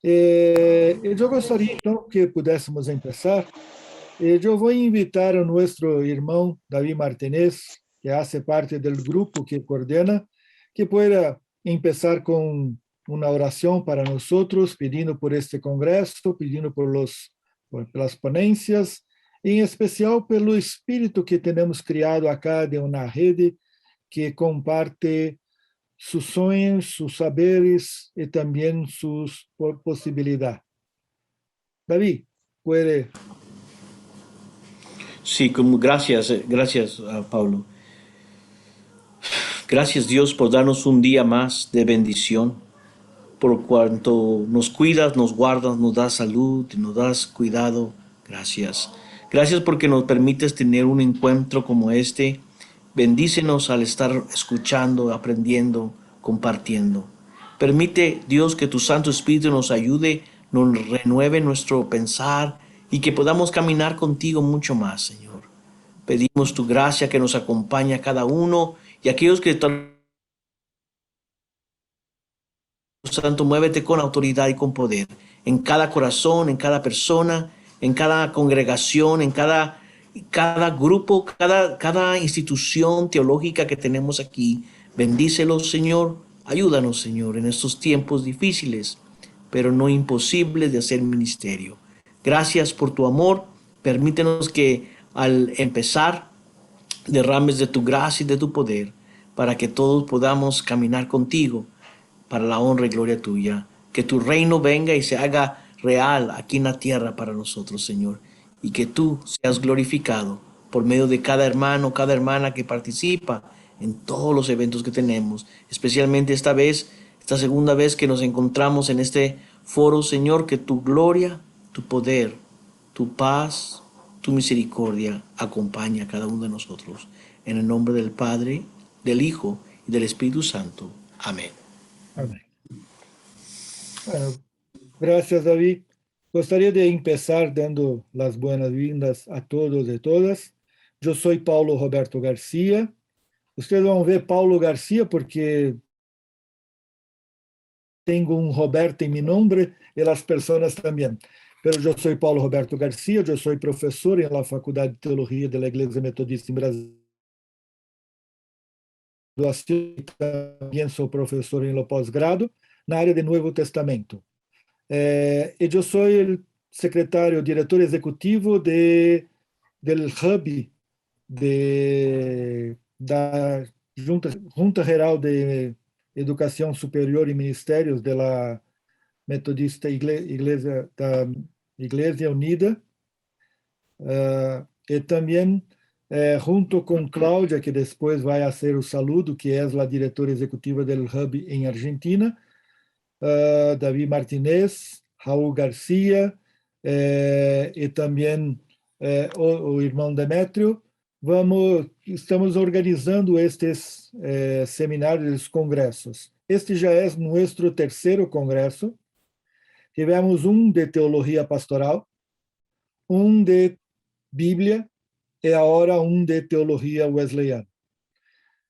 Eu gostaria, então, que pudéssemos começar. Eu vou invitar a nosso irmão David Martinez, que hace parte do grupo que coordena, que pueda empezar com uma oração para nós, pedindo por este congresso, pedindo pelas ponências, em especial pelo espírito que temos criado acá de uma rede que comparte sus sonhos, sus saberes e também sus possibilidades. David, puede. Sí, como gracias, Pablo. Gracias Dios por darnos un día más de bendición, por cuanto nos cuidas, nos guardas, nos das salud, nos das cuidado. Gracias. Gracias porque nos permites tener un encuentro como este. Bendícenos al estar escuchando, aprendiendo, compartiendo. Permite, Dios, que tu Santo Espíritu nos ayude, nos renueve nuestro pensar y que podamos caminar contigo mucho más, Señor. Pedimos tu gracia que nos acompañe a cada uno y aquellos que están, Santo, muévete con autoridad y con poder en cada corazón, en cada persona, en cada congregación, en cada grupo, cada institución teológica que tenemos aquí. Bendícelos, Señor. Ayúdanos, Señor, en estos tiempos difíciles, pero no imposibles de hacer ministerio. Gracias por tu amor. Permítenos que al empezar derrames de tu gracia y de tu poder para que todos podamos caminar contigo para la honra y gloria tuya. Que tu reino venga y se haga real aquí en la tierra para nosotros, Señor. Y que tú seas glorificado por medio de cada hermano, cada hermana que participa en todos los eventos que tenemos. Especialmente esta vez, esta segunda vez que nos encontramos en este foro, Señor, que tu gloria, tu poder, tu paz, tu misericordia acompaña a cada uno de nosotros. En el nombre del Padre, del Hijo y del Espíritu Santo. Amén. Amém. Bueno, gracias, David. Gostaria de empezar dando as boas-vindas a todos e todas. Eu sou Paulo Roberto Garcia. Vocês vão ver Paulo Garcia porque tenho um Roberto em meu nome e as pessoas também. Mas eu sou Paulo Roberto Garcia, eu sou professor na Faculdade de Teologia da Igreja Metodista em Brasil. Também sou professor em pós-grado na área de Novo Testamento. Eu sou o secretário, diretor executivo do Hub da Junta Geral de Educação Superior e Ministérios da Metodista Igreja da Igreja Unida, e também junto com Cláudia, que depois vai a ser o saludo, que é a diretora executiva do Hub em Argentina, David Martinez, Raul Garcia, e também o irmão Demétrio. Estamos organizando estes seminários, estes congressos. Este já é nosso terceiro congresso. Tivemos um de teologia pastoral, um de Bíblia e agora um de teologia wesleyana.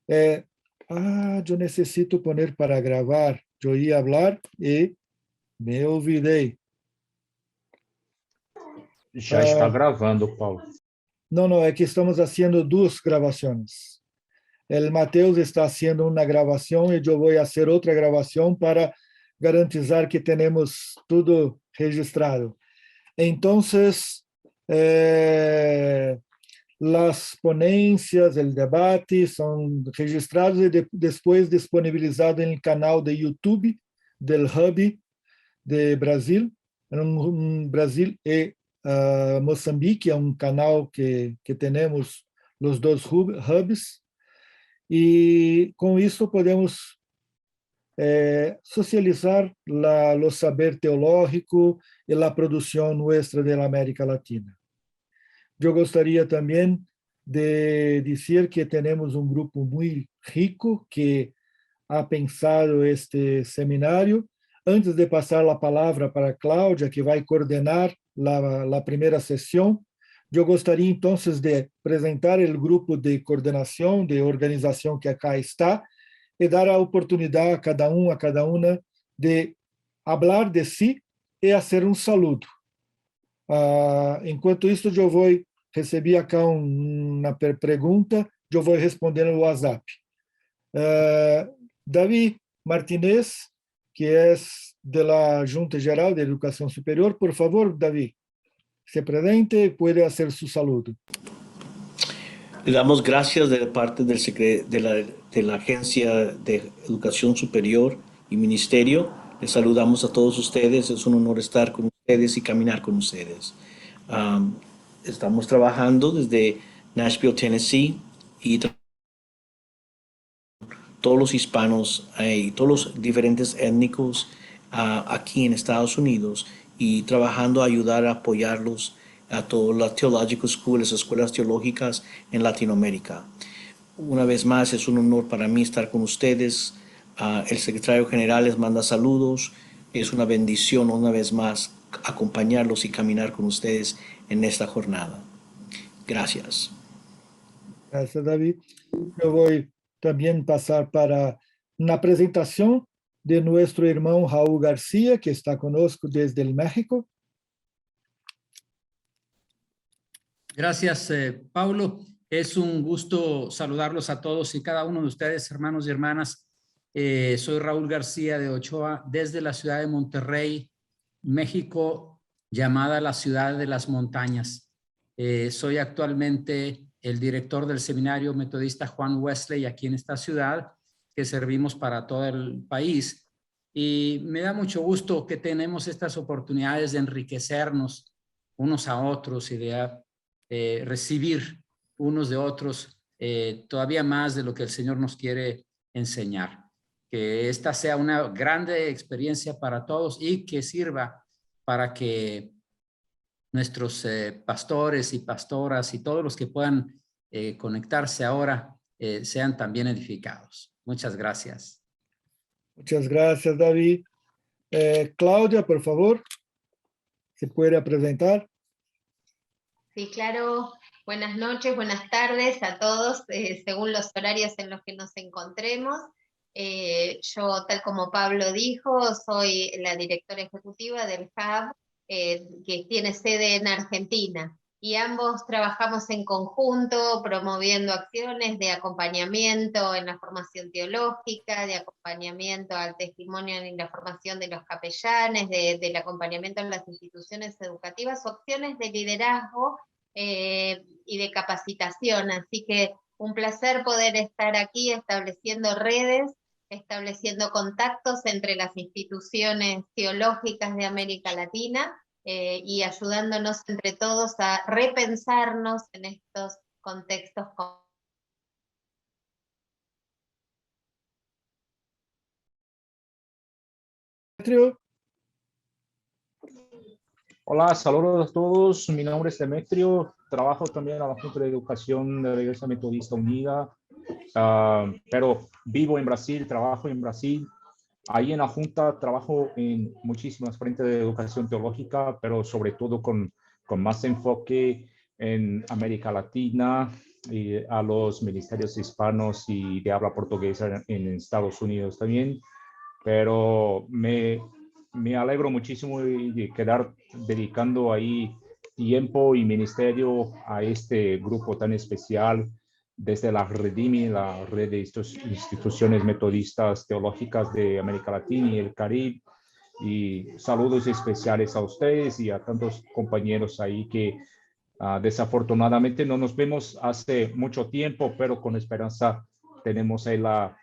Eu necessito poner para gravar. Eu ia falar e me olvidei. Já está gravando, Paulo. Não, é que estamos fazendo duas gravações. O Mateus está fazendo uma gravação e eu vou fazer outra gravação para garantizar que temos tudo registrado. Então, as ponências, o debate são registrados e depois disponibilizados no canal de YouTube do Hub de Brasil, Brasil e Moçambique, é um canal que temos os dois hubs, e com isso podemos socializar o saber teológico e a produção nossa da América Latina. Eu gostaria também de dizer que temos um grupo muito rico que ha pensado este seminário. Antes de passar a palavra para Cláudia, que vai coordenar a primeira sessão, eu gostaria então de apresentar o grupo de coordenação, de organização que acá está, e dar a oportunidade a cada um, a cada uma, de falar de si e fazer um saludo. Enquanto isso, eu vou receber acá uma pergunta, eu vou responder no WhatsApp. David Martinez, que é da Junta Geral de Educação Superior, por favor, David, se presente e pode fazer seu saludo. Le damos gracias de parte de la Agencia de Educación Superior y Ministerio. Les saludamos a todos ustedes. Es un honor estar con ustedes y caminar con ustedes. Estamos trabajando desde Nashville, Tennessee, y todos los hispanos y todos los diferentes étnicos aquí en Estados Unidos, y trabajando a ayudar a apoyarlos a todas las theological schools, las escuelas teológicas en Latinoamérica. Una vez más, es un honor para mí estar con ustedes. El secretario general les manda saludos. Es una bendición una vez más acompañarlos y caminar con ustedes en esta jornada. Gracias. Gracias, David. Eu vou também passar para uma apresentação de nosso irmão Raúl García, que está conosco desde el México. Gracias, Paulo. Es un gusto saludarlos a todos y cada uno de ustedes, hermanos y hermanas. Soy Raúl García de Ochoa, desde la ciudad de Monterrey, México, llamada la ciudad de las montañas. Soy actualmente el director del Seminario Metodista Juan Wesley aquí en esta ciudad, que servimos para todo el país. Y me da mucho gusto que tenemos estas oportunidades de enriquecernos unos a otros y de recibir unos de otros todavía más de lo que el Señor nos quiere enseñar. Que esta sea una grande experiencia para todos y que sirva para que nuestros pastores y pastoras y todos los que puedan conectarse ahora sean también edificados. Muchas gracias. Muchas gracias, David. Cláudia, por favor, ¿se puede presentar? Sí, claro. Buenas noches, buenas tardes a todos, según los horarios en los que nos encontremos. Yo, tal como Pablo dijo, soy la directora ejecutiva del Hub, que tiene sede en Argentina, y ambos trabajamos en conjunto promoviendo acciones de acompañamiento en la formación teológica, de acompañamiento al testimonio en la formación de los capellanes, del acompañamiento en las instituciones educativas, o acciones de liderazgo y de capacitación. Así que un placer poder estar aquí estableciendo redes, estableciendo contactos entre las instituciones teológicas de América Latina y ayudándonos entre todos a repensarnos en estos contextos. Hola, saludos a todos. Mi nombre es Demetrio. Trabajo también en la Junta de Educación de la Iglesia Metodista Unida, pero vivo en Brasil, trabajo en Brasil. Ahí en la Junta trabajo en muchísimas frentes de educación teológica, pero sobre todo con más enfoque en América Latina y a los ministerios hispanos y de habla portuguesa en Estados Unidos también. Pero me alegro muchísimo de quedar dedicando ahí tiempo y ministerio a este grupo tan especial desde la REDIMI, la red de instituciones metodistas teológicas de América Latina y el Caribe. Y saludos especiales a ustedes y a tantos compañeros ahí que desafortunadamente no nos vemos hace mucho tiempo, pero con esperanza tenemos ahí la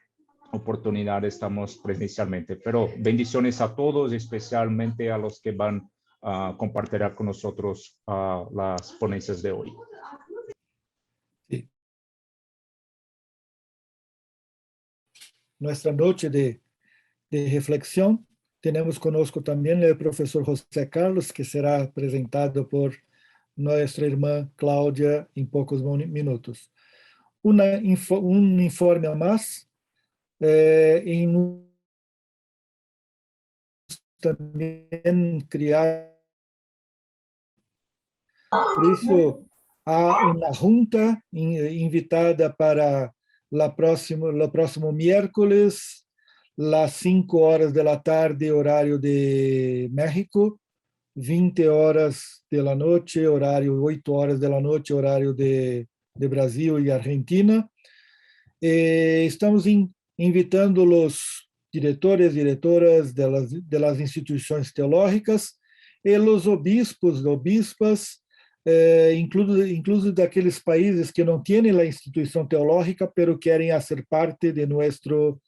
oportunidad, estamos presencialmente. Pero bendiciones a todos, especialmente a los que van a compartir con nosotros las ponencias de hoy. Sí. Nuestra noche de reflexión, tenemos conosco también el profesor José Carlos, que será presentado por nuestra hermana Cláudia en pocos minutos. Un informe más. También criar. Por eso, há uma junta invitada para o próximo miércoles, às 5 horas da tarde, horário de México, 20 horas de la noche, horario 8 horas de la noche, horario de Brasil y Argentina. Estamos invitando los diretores e diretoras de las instituições teológicas e os obispos, obispas, incluso daqueles países que não têm a instituição teológica, pero querem ser parte de nosso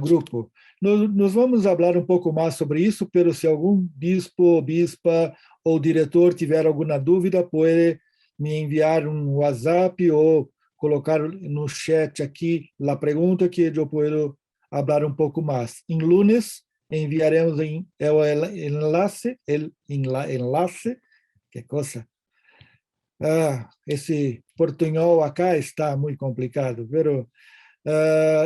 grupo. Nós vamos falar um pouco mais sobre isso, pero se algum bispo, bispa ou diretor tiver alguma dúvida, pode me enviar um WhatsApp ou colocar no chat aqui a pergunta que eu posso falar um pouco mais. Em lunes enviaremos enlace, que coisa. Esse portunhol acá está muito complicado, pero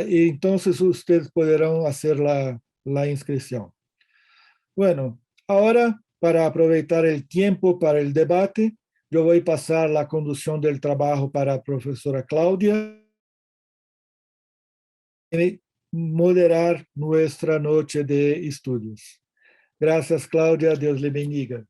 entonces ustedes podrán hacer la inscripción. Bueno, ahora para aprovechar el tiempo para el debate, yo voy a pasar la conducción del trabajo para la profesora Claudia y moderar nuestra noche de estudios. Gracias, Claudia. Dios le bendiga.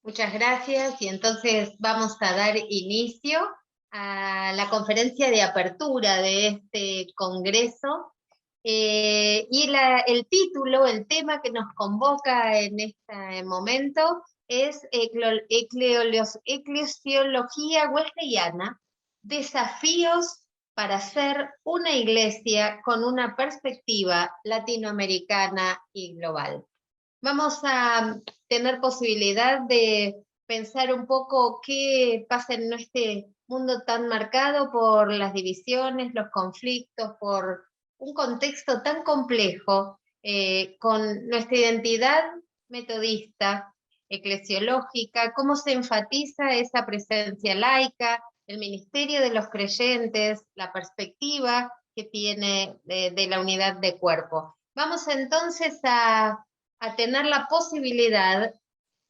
Muchas gracias. Y entonces vamos a dar inicio a la conferencia de apertura de este congreso. Y el título, el tema que nos convoca en este momento es Eclesiología Wesleyana, desafíos para ser una iglesia con una perspectiva latinoamericana y global. Vamos a tener posibilidad de pensar un poco qué pasa en este mundo tan marcado por las divisiones, los conflictos, por un contexto tan complejo, con nuestra identidad metodista, eclesiológica, cómo se enfatiza esa presencia laica, el ministerio de los creyentes, la perspectiva que tiene de la unidad de cuerpo. Vamos entonces a tener la posibilidad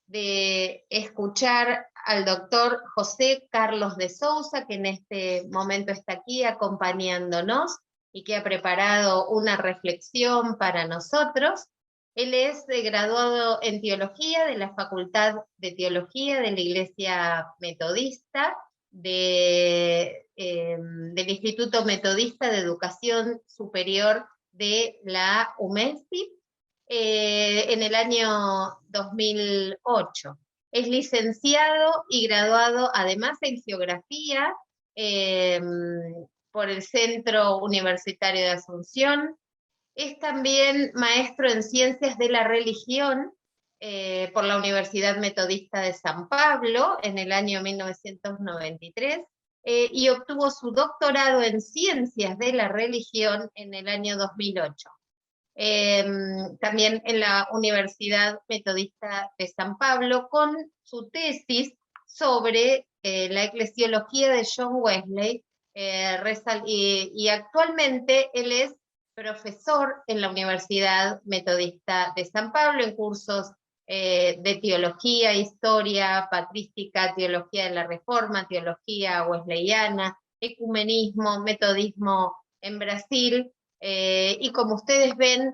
de escuchar al doctor José Carlos de Sousa, que en este momento está aquí acompañándonos y que ha preparado una reflexión para nosotros. Él es graduado en Teología de la Facultad de Teología de la Iglesia Metodista, del Instituto Metodista de Educación Superior de la UMESI, en el año 2008. Es licenciado y graduado además en Geografía por el Centro Universitario de Asunción. Es también maestro en Ciencias de la Religión por la Universidad Metodista de San Pablo en el año 1993 y obtuvo su doctorado en Ciencias de la Religión en el año 2008. También en la Universidad Metodista de San Pablo, con su tesis sobre la eclesiología de John Wesley, y actualmente él es profesor en la Universidad Metodista de San Pablo en cursos de teología, historia, patrística, teología de la Reforma, teología wesleyana, ecumenismo, metodismo en Brasil. Y como ustedes ven,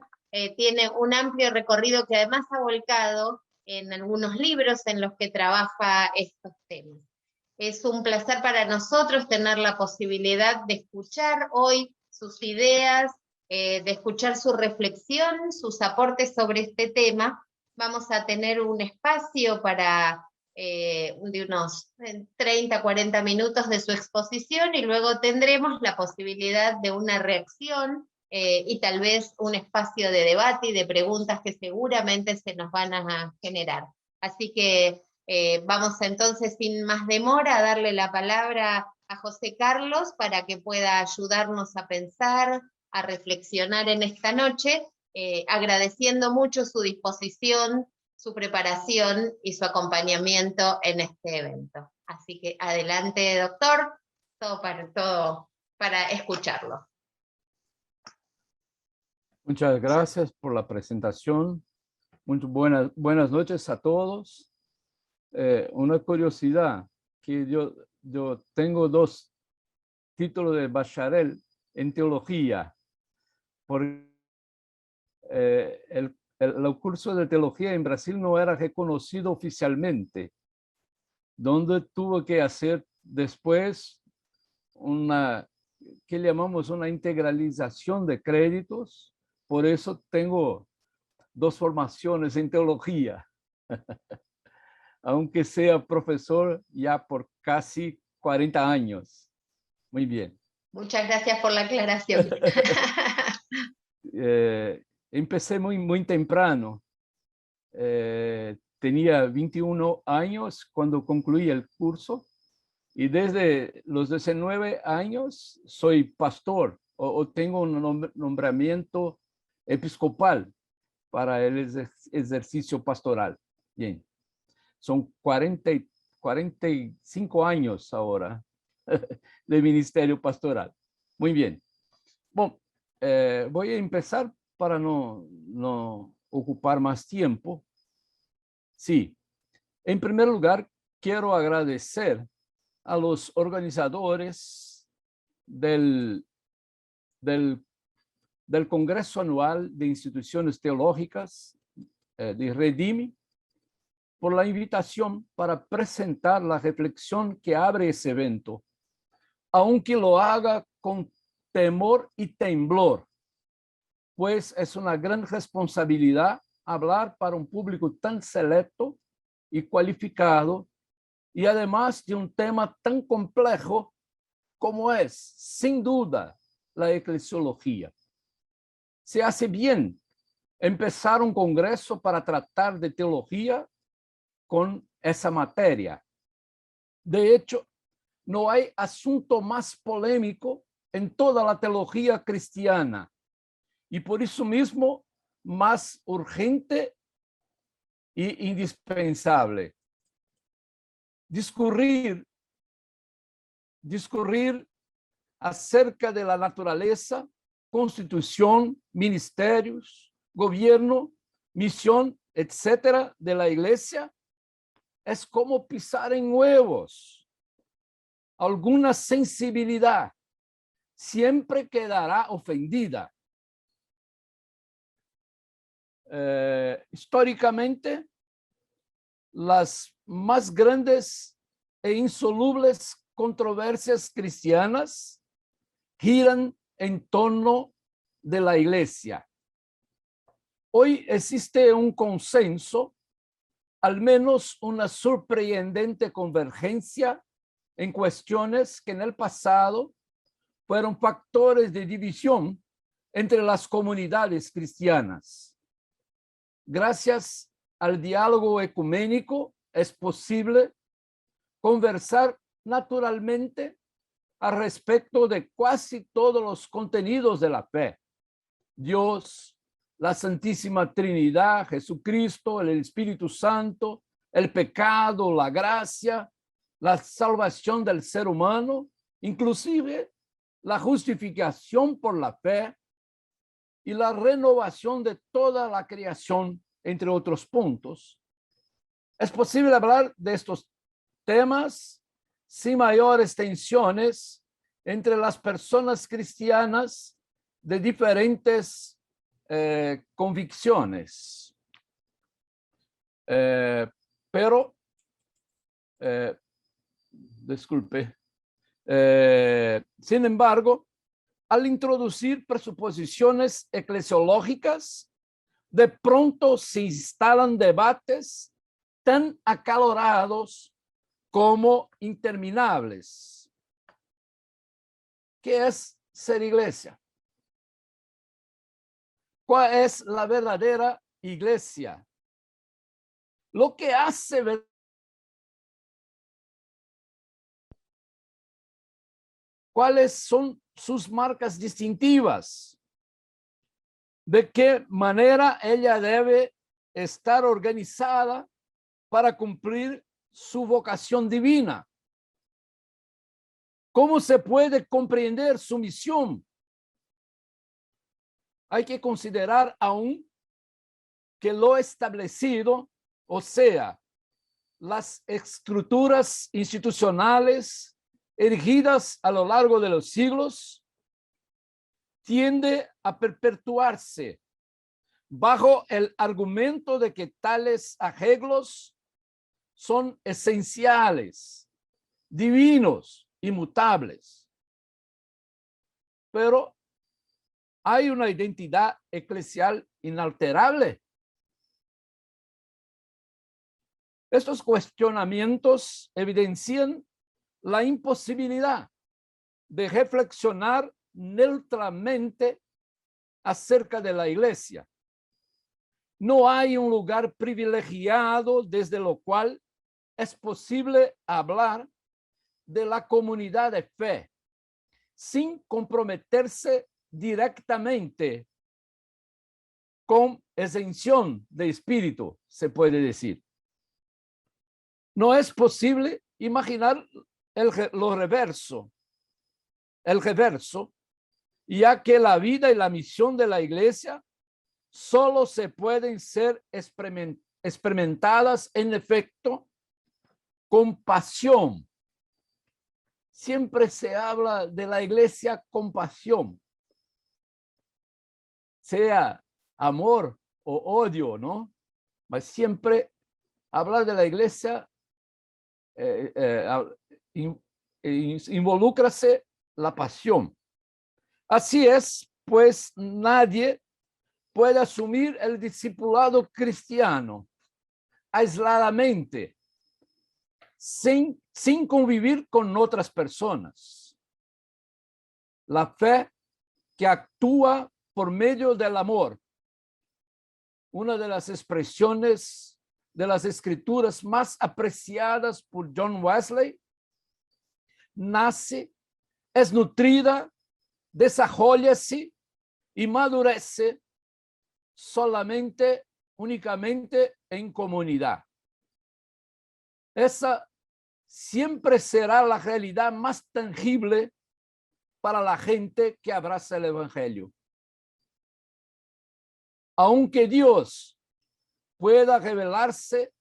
tiene un amplio recorrido que además ha volcado en algunos libros en los que trabaja estos temas. Es un placer para nosotros tener la posibilidad de escuchar hoy sus ideas, de escuchar su reflexión, sus aportes sobre este tema. Vamos a tener un espacio para de unos 30, 40 minutos de su exposición y luego tendremos la posibilidad de una reacción y tal vez un espacio de debate y de preguntas que seguramente se nos van a generar. Así que vamos entonces sin más demora a darle la palabra a José Carlos para que pueda ayudarnos a pensar, a reflexionar en esta noche, agradeciendo mucho su disposición, su preparación y su acompañamiento en este evento. Así que adelante, doctor, todo para escucharlo. Muchas gracias por la presentación. Muy buenas noches a todos. Una curiosidad, que yo tengo 2 títulos de bachiller en teología. El el curso de teología en Brasil no era reconocido oficialmente, donde tuve que hacer después una, que llamamos una integralización de créditos. Por eso tengo 2 formaciones en teología, aunque sea profesor ya por casi 40 años. Muy bien. Muchas gracias por la aclaración. Empecé muy temprano. Tenía 21 años cuando concluí el curso y desde los 19 años soy pastor o tengo un nombramiento episcopal para el ejercicio pastoral. Bien, son 45 años ahora de ministerio pastoral. Muy bien. Bueno, voy a empezar para no ocupar más tiempo. Sí, en primer lugar, quiero agradecer a los organizadores del Congreso Anual de Instituciones Teológicas de Redimi por la invitación para presentar la reflexión que abre ese evento, aunque lo haga con temor y temblor, pues es una gran responsabilidad hablar para un público tan selecto y cualificado, y además de un tema tan complejo como es, sin duda, la eclesiología. Se hace bien empezar un congreso para tratar de teología con esa materia. De hecho, no hay asunto más polémico en toda la teología cristiana y por eso mismo más urgente e indispensable. Discurrir acerca de la naturaleza, constitución, ministerios, gobierno, misión, etcétera, de la iglesia, es como pisar en huevos. Alguna sensibilidad siempre quedará ofendida. Históricamente, las más grandes e insolubles controversias cristianas giran en torno de la iglesia. Hoy existe un consenso, al menos una sorprendente convergencia en cuestiones que en el pasado fueron factores de división entre las comunidades cristianas. Gracias al diálogo ecuménico es posible conversar naturalmente al respecto de casi todos los contenidos de la fe. Dios, la Santísima Trinidad, Jesucristo, el Espíritu Santo, el pecado, la gracia, la salvación del ser humano, inclusive la justificación por la fe y la renovación de toda la creación, entre otros puntos. Es posible hablar de estos temas sin mayores tensiones entre las personas cristianas de diferentes convicciones. Disculpe. Sin embargo, al introducir presuposiciones eclesiológicas, de pronto se instalan debates tan acalorados como interminables. ¿Qué es ser iglesia? ¿Cuál es la verdadera iglesia? Lo que hace ¿cuáles son sus marcas distintivas? ¿De qué manera ella debe estar organizada para cumplir su vocación divina? ¿Cómo se puede comprender su misión? Hay que considerar aún que lo establecido, o sea, las estructuras institucionales erigidas a lo largo de los siglos, tiende a perpetuarse bajo el argumento de que tales arreglos son esenciales, divinos, inmutables. Pero hay una identidad eclesial inalterable. Estos cuestionamientos evidencian la imposibilidad de reflexionar neutralmente acerca de la Iglesia. No hay un lugar privilegiado desde lo cual es posible hablar de la comunidad de fe sin comprometerse directamente con exención de espíritu, se puede decir. No es posible imaginar el reverso, ya que la vida y la misión de la Iglesia solo se pueden ser experimentadas en efecto con pasión. Siempre se habla de la Iglesia con pasión, sea amor o odio, ¿no? Pero siempre hablar de la Iglesia involúcrase la pasión. Así es, pues nadie puede asumir el discipulado cristiano aisladamente, sin convivir con otras personas. La fe que actúa por medio del amor, una de las expresiones de las escrituras más apreciadas por John Wesley, nace, es nutrida, desarrolla-se y madurece únicamente en comunidad. Esa siempre será la realidad más tangible para la gente que abraza el Evangelio. Aunque Dios pueda revelarse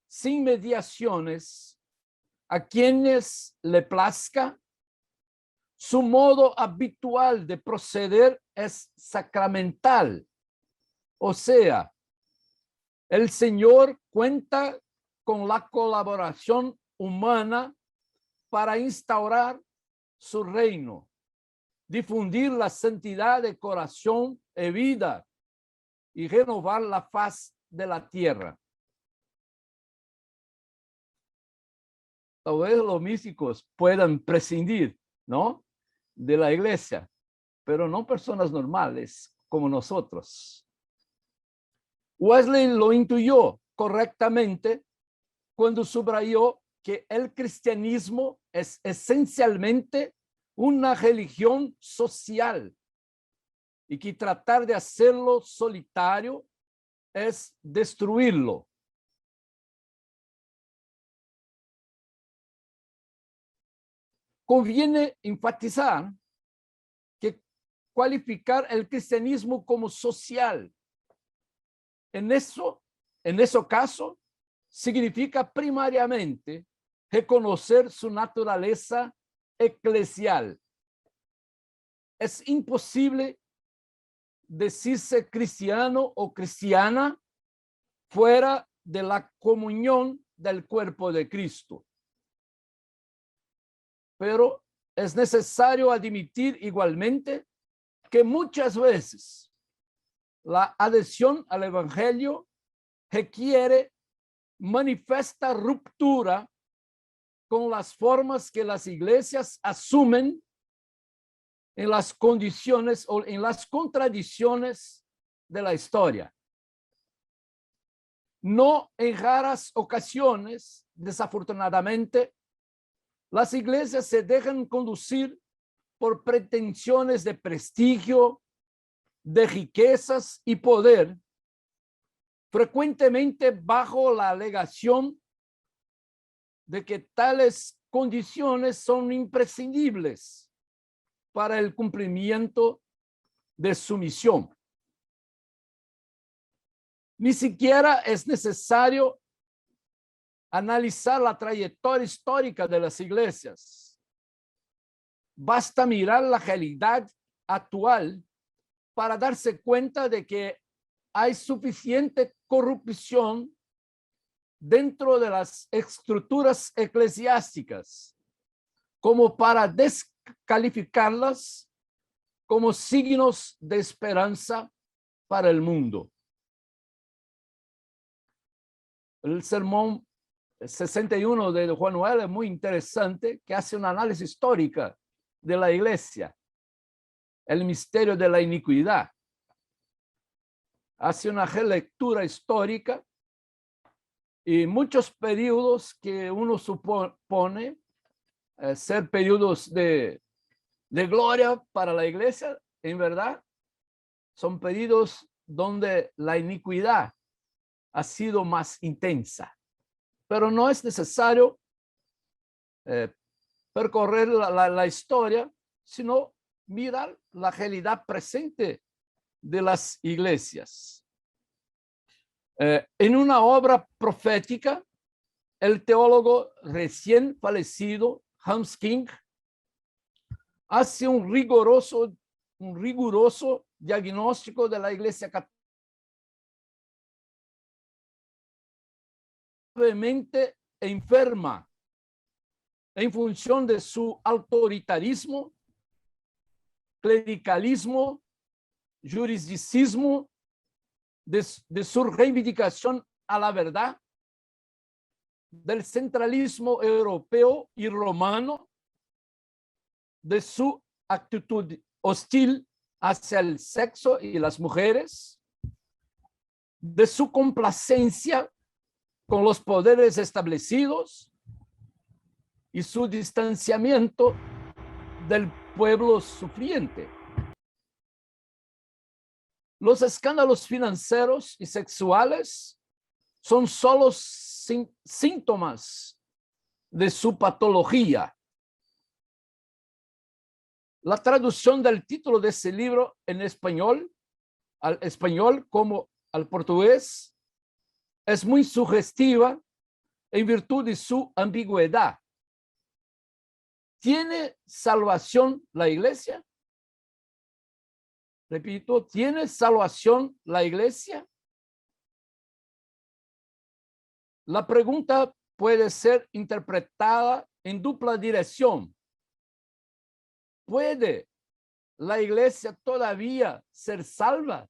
sin mediaciones a quienes le plazca, su modo habitual de proceder es sacramental. O sea, el Señor cuenta con la colaboración humana para instaurar su reino, difundir la santidad de corazón y vida y renovar la faz de la tierra. Tal vez los místicos puedan prescindir, ¿no?, de la Iglesia, pero no personas normales como nosotros. Wesley lo intuyó correctamente cuando subrayó que el cristianismo es esencialmente una religión social y que tratar de hacerlo solitario es destruirlo. Conviene enfatizar que cualificar el cristianismo como social en ese caso significa primariamente reconocer su naturaleza eclesial. Es imposible decirse cristiano o cristiana fuera de la comunión del cuerpo de Cristo. Pero es necesario admitir igualmente que muchas veces la adhesión al Evangelio requiere manifiesta ruptura con las formas que las iglesias asumen en las condiciones o en las contradicciones de la historia. No en raras ocasiones, desafortunadamente, las iglesias se dejan conducir por pretensiones de prestigio, de riquezas y poder, frecuentemente bajo la alegación de que tales condiciones son imprescindibles para el cumplimiento de su misión. Ni siquiera es necesario analizar la trayectoria histórica de las iglesias. Basta mirar la realidad actual para darse cuenta de que hay suficiente corrupción dentro de las estructuras eclesiásticas como para descalificarlas como signos de esperanza para el mundo. El sermón 61 de Juan Noel es muy interesante, que hace un análisis histórica de la iglesia, el misterio de la iniquidad. Hace una relectura histórica y muchos periodos que uno supone ser periodos de gloria para la iglesia, en verdad, son periodos donde la iniquidad ha sido más intensa. Pero no es necesario percorrer la historia, sino mirar la realidad presente de las iglesias. En una obra profética, el teólogo recién fallecido Hans King hace un riguroso diagnóstico de la iglesia católica, gravemente enferma en función de su autoritarismo, clericalismo, jurisdicismo, de su reivindicación a la verdad, del centralismo europeo y romano, de su actitud hostil hacia el sexo y las mujeres, de su complacencia con los poderes establecidos y su distanciamiento del pueblo sufriente. Los escándalos financieros y sexuales son solo síntomas de su patología. La traducción del título de ese libro en español, al español como al portugués, es muy sugestiva en virtud de su ambigüedad. ¿Tiene salvación la iglesia? Repito, ¿tiene salvación la iglesia? La pregunta puede ser interpretada en dupla dirección. ¿Puede la iglesia todavía ser salva?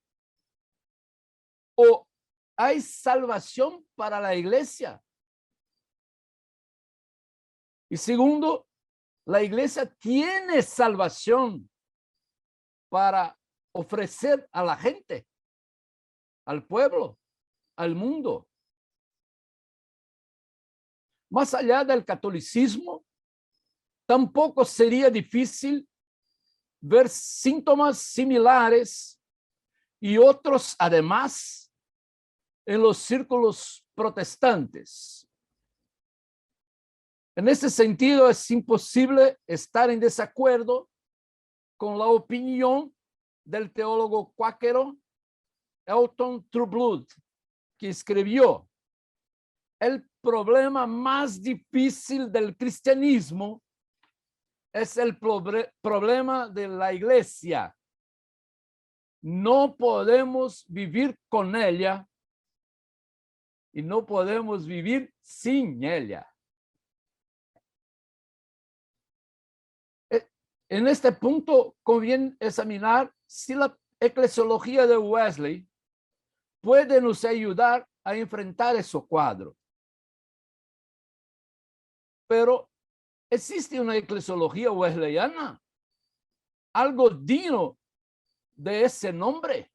¿O hay salvación para la iglesia? Y segundo, ¿la iglesia tiene salvación para ofrecer a la gente, al pueblo, al mundo? Más allá del catolicismo, tampoco sería difícil ver síntomas similares y otros además en los círculos protestantes. En ese sentido, es imposible estar en desacuerdo con la opinión del teólogo cuáquero Elton Trueblood, que escribió: el problema más difícil del cristianismo es el problema de la iglesia. No podemos vivir con ella y no podemos vivir sin ella. En este punto conviene examinar si la eclesiología de Wesley puede nos ayudar a enfrentar ese cuadro. Pero existe una eclesiología wesleyana, algo digno de ese nombre.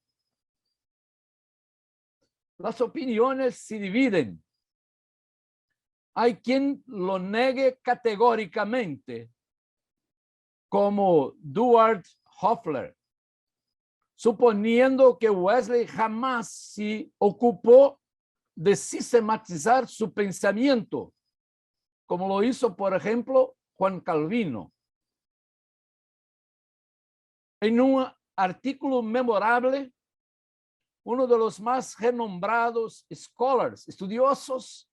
Las opiniones se dividen. Hay quien lo niegue categóricamente, como Duard Hoffler, suponiendo que Wesley jamás se ocupó de sistematizar su pensamiento, como lo hizo, por ejemplo, Juan Calvino. En un artículo memorable, uno de los más renombrados estudiosos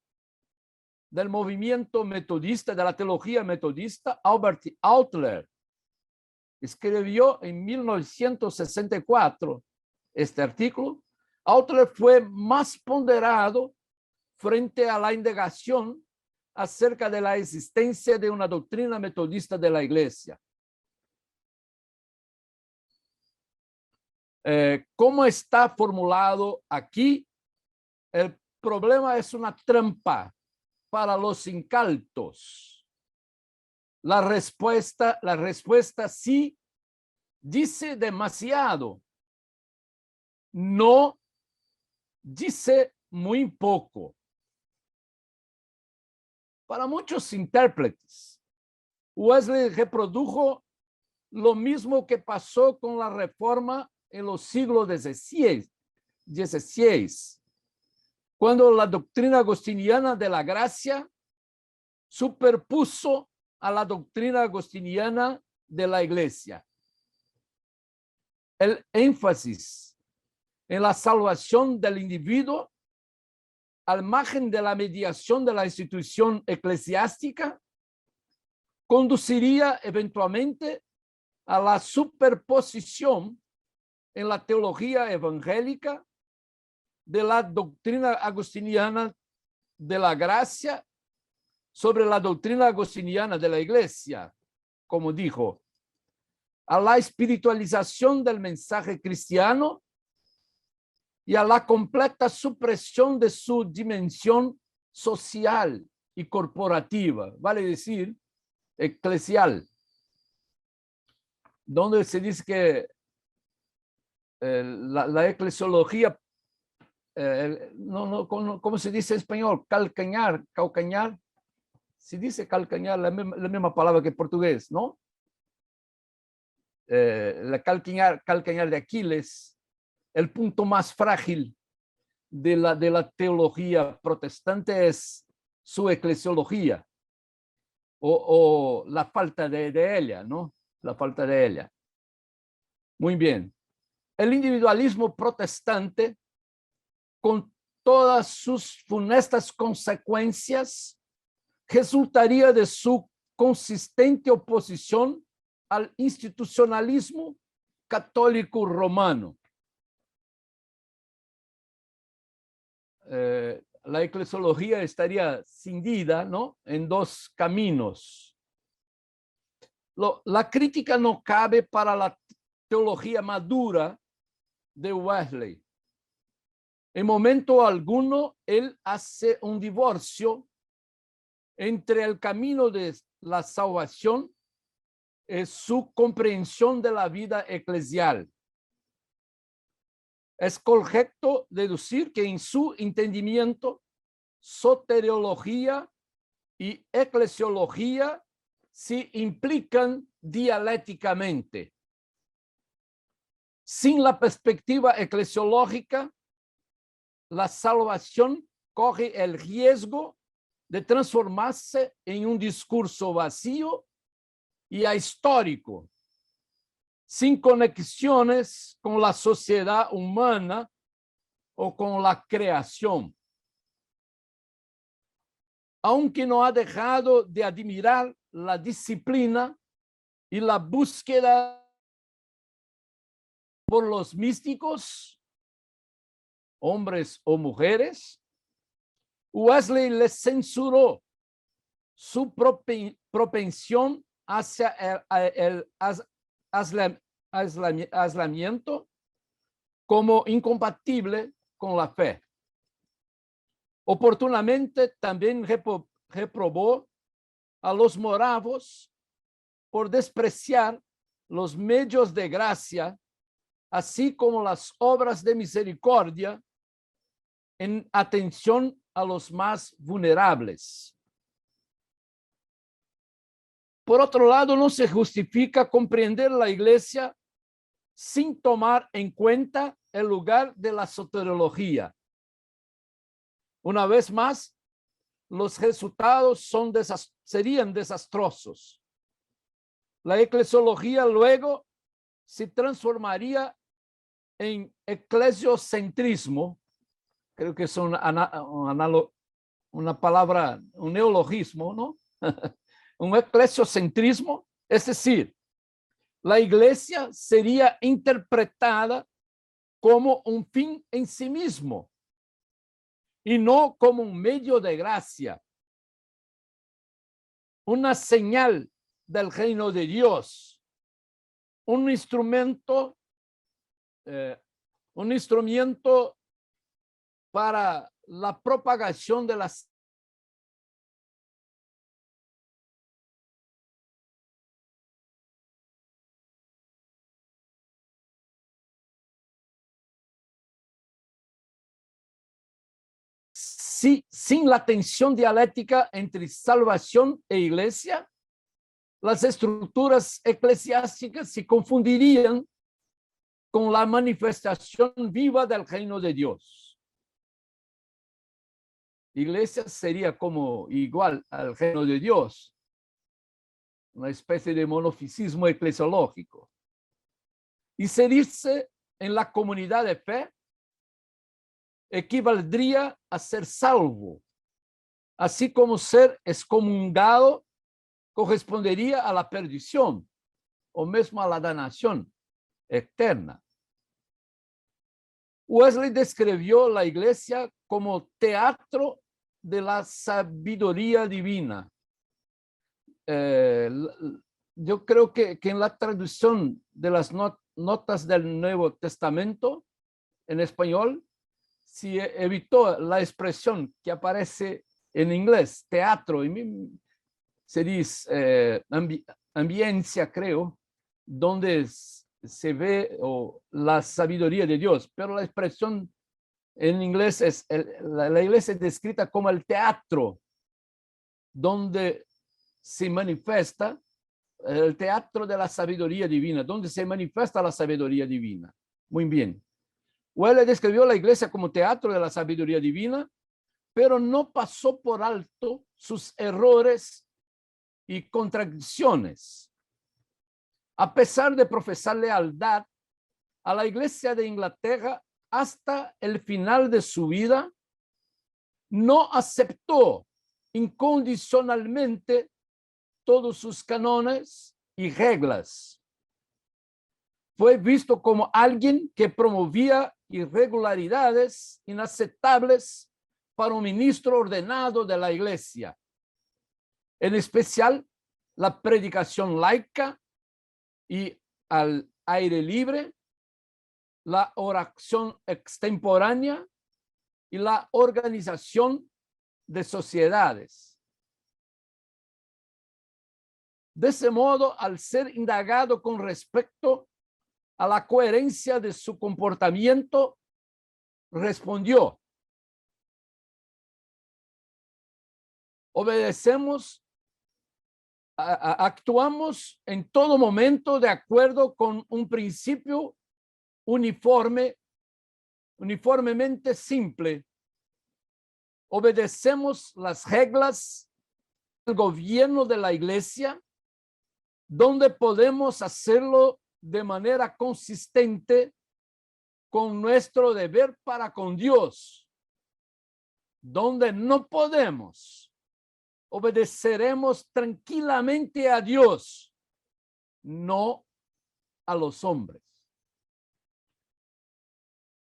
del movimiento metodista, de la teología metodista, Albert Outler, escribió en 1964 este artículo, Outler fue más ponderado frente a la indagación acerca de la existencia de una doctrina metodista de la Iglesia. Como está formulado aquí, el problema es una trampa para los incautos. La respuesta sí dice demasiado, no dice muy poco. Para muchos intérpretes, Wesley reprodujo lo mismo que pasó con la Reforma en los siglos XVI, cuando la doctrina agustiniana de la gracia superpuso a la doctrina agustiniana de la Iglesia. El énfasis en la salvación del individuo al margen de la mediación de la institución eclesiástica conduciría eventualmente a la superposición en la teología evangélica de la doctrina agustiniana de la gracia sobre la doctrina agustiniana de la Iglesia, como dijo, a la espiritualización del mensaje cristiano y a la completa supresión de su dimensión social y corporativa, vale decir, eclesial, donde se dice que la eclesiología, ¿cómo se dice en español? Calcañar, se dice calcañar, la misma palabra que en portugués, ¿no? La calcañar de Aquiles, el punto más frágil de la teología protestante es su eclesiología, o la falta de ella, ¿no? La falta de ella. Muy bien. El individualismo protestante, con todas sus funestas consecuencias, resultaría de su consistente oposición al institucionalismo católico romano. La eclesiología estaría cindida, ¿no?, en dos caminos. La crítica no cabe para la teología madura de Wesley. En momento alguno, él hace un divorcio entre el camino de la salvación y su comprensión de la vida eclesial. Es correcto deducir que en su entendimiento, soteriología y eclesiología se implican dialécticamente. Sin la perspectiva eclesiológica, la salvación corre el riesgo de transformarse en un discurso vacío y ahistórico, sin conexiones con la sociedad humana o con la creación. Aunque no ha dejado de admirar la disciplina y la búsqueda por los místicos, hombres o mujeres, Wesley les censuró su propensión hacia el aislamiento como incompatible con la fe. Oportunamente también reprobó a los moravos por despreciar los medios de gracia, así como las obras de misericordia en atención a los más vulnerables. Por otro lado, no se justifica comprender la Iglesia sin tomar en cuenta el lugar de la soteriología. Una vez más, los resultados serían desastrosos. La eclesiología luego se transformaría en eclesiocentrismo, creo que es una palabra, un neologismo, ¿no? Un eclesiocentrismo, es decir, la Iglesia sería interpretada como un fin en sí mismo y no como un medio de gracia, una señal del reino de Dios, un instrumento para la propagación de las sin la tensión dialéctica entre salvación e iglesia, las estructuras eclesiásticas se confundirían con la manifestación viva del reino de Dios. Iglesia sería como igual al reino de Dios, una especie de monofisismo eclesiológico. Y inserirse en la comunidad de fe equivaldría a ser salvo, así como ser excomungado correspondería a la perdición o mesmo a la damnación eterna. Wesley describió la iglesia como teatro de la sabiduría divina. Yo creo que en la traducción de las notas del Nuevo Testamento en español se evitó la expresión que aparece en inglés, teatro, y se dice ambiencia, creo, donde se ve la sabiduría de Dios, pero la expresión en inglés es la iglesia es descrita como el teatro donde se manifiesta el teatro de la sabiduría divina, donde se manifiesta la sabiduría divina. Muy bien. Wesley describió la iglesia como teatro de la sabiduría divina, pero no pasó por alto sus errores y contradicciones. A pesar de profesar lealtad a la iglesia de Inglaterra hasta el final de su vida, no aceptó incondicionalmente todos sus cánones y reglas. Fue visto como alguien que promovía irregularidades inaceptables para un ministro ordenado de la iglesia, en especial la predicación laica y al aire libre, la oración extemporánea y la organización de sociedades. De ese modo, al ser indagado con respecto a la coherencia de su comportamiento, respondió: actuamos en todo momento de acuerdo con un principio uniformemente simple. Obedecemos las reglas del gobierno de la iglesia, donde podemos hacerlo de manera consistente con nuestro deber para con Dios. Donde no podemos, obedeceremos tranquilamente a Dios, no a los hombres.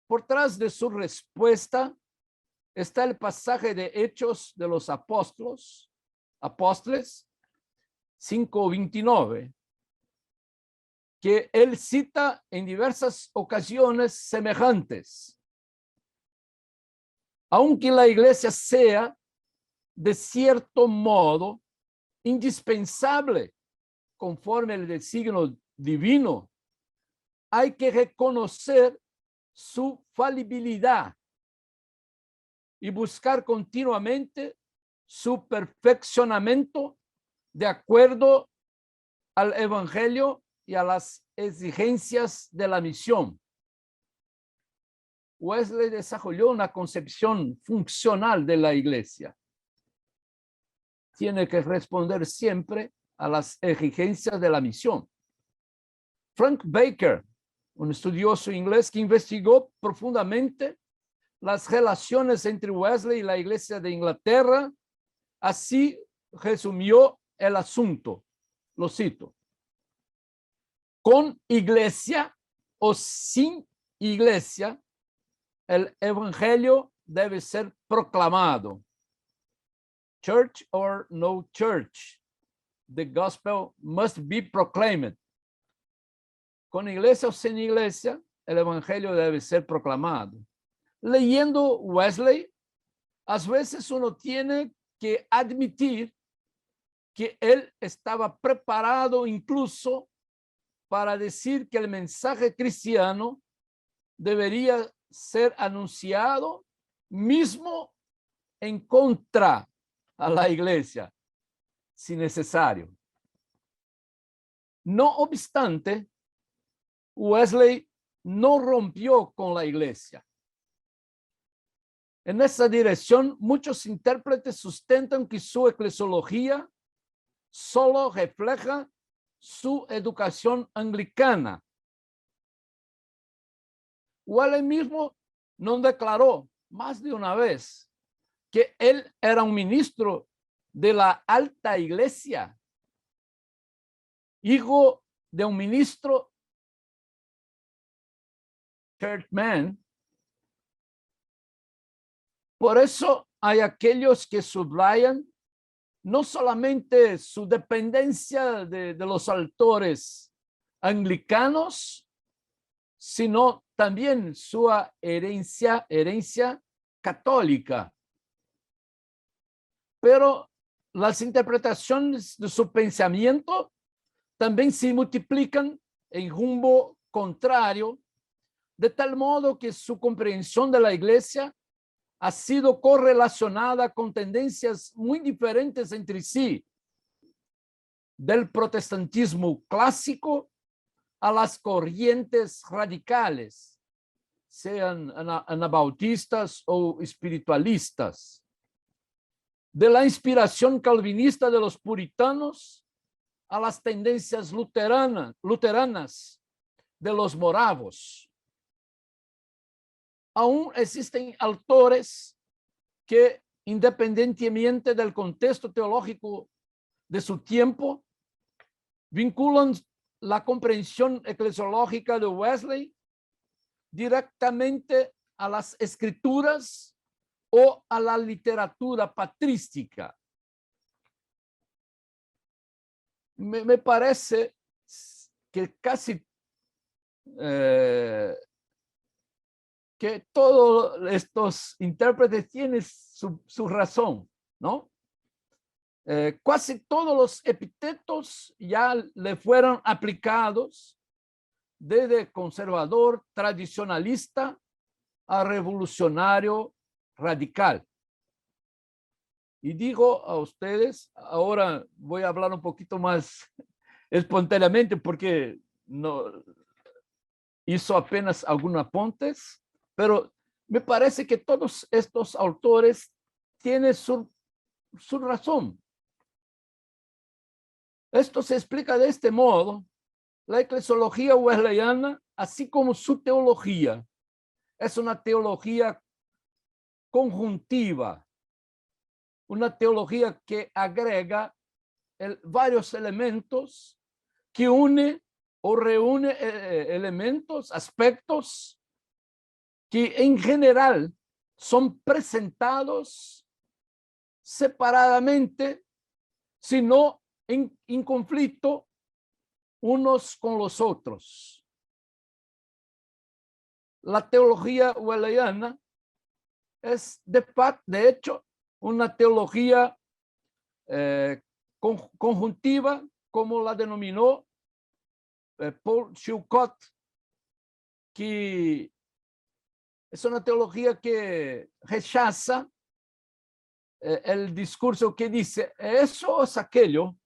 Por detrás de su respuesta está el pasaje de Hechos de los Apóstoles 5:29, que él cita en diversas ocasiones semejantes. Aunque la iglesia sea, de cierto modo, indispensable conforme el designio divino, hay que reconocer su falibilidad y buscar continuamente su perfeccionamiento de acuerdo al evangelio y a las exigencias de la misión. Wesley desarrolló una concepción funcional de la iglesia. Tiene que responder siempre a las exigencias de la misión. Frank Baker, un estudioso inglés que investigó profundamente las relaciones entre Wesley y la iglesia de Inglaterra, así resumió el asunto. Lo cito: con iglesia o sin iglesia, el evangelio debe ser proclamado. Church or no church, the gospel must be proclaimed. Con iglesia o sin iglesia, el evangelio debe ser proclamado. Leyendo Wesley, a veces uno tiene que admitir que él estaba preparado incluso para decir que el mensaje cristiano debería ser anunciado mismo en contra a la iglesia, si necesario. No obstante, Wesley no rompió con la iglesia. En esa dirección, muchos intérpretes sustentan que su eclesiología solo refleja su educación anglicana. Wesley mismo nos declaró más de una vez que él era un ministro de la alta iglesia, hijo de un ministro churchman. Por eso hay aquellos que subrayan no solamente su dependencia de los autores anglicanos, sino también su herencia católica. Pero las interpretaciones de su pensamiento también se multiplican en rumbo contrario, de tal modo que su comprensión de la iglesia ha sido correlacionada con tendencias muy diferentes entre sí, del protestantismo clásico a las corrientes radicales, sean anabautistas o espiritualistas, de la inspiración calvinista de los puritanos a las tendencias luteranas de los moravos. Aún existen autores que, independientemente del contexto teológico de su tiempo, vinculan la comprensión eclesiológica de Wesley directamente a las escrituras o a la literatura patrística. Me parece que casi que todos estos intérpretes tienen su razón, ¿no? Casi todos los epítetos ya le fueron aplicados desde conservador, tradicionalista a revolucionario radical. Y digo a ustedes, ahora voy a hablar un poquito más espontáneamente porque no hizo apenas algunos apuntes, pero me parece que todos estos autores tienen su razón. Esto se explica de este modo. La eclesiología wesleyana, así como su teología, es una teología conjuntiva, una teología que agrega varios elementos, que une o reúne elementos, aspectos que en general son presentados separadamente, sino en conflicto unos con los otros. La teología wesleyana es de hecho una teología conjuntiva, como la denominó Paul Chilcott, que es una teología que rechaza el discurso que dice eso es aquello.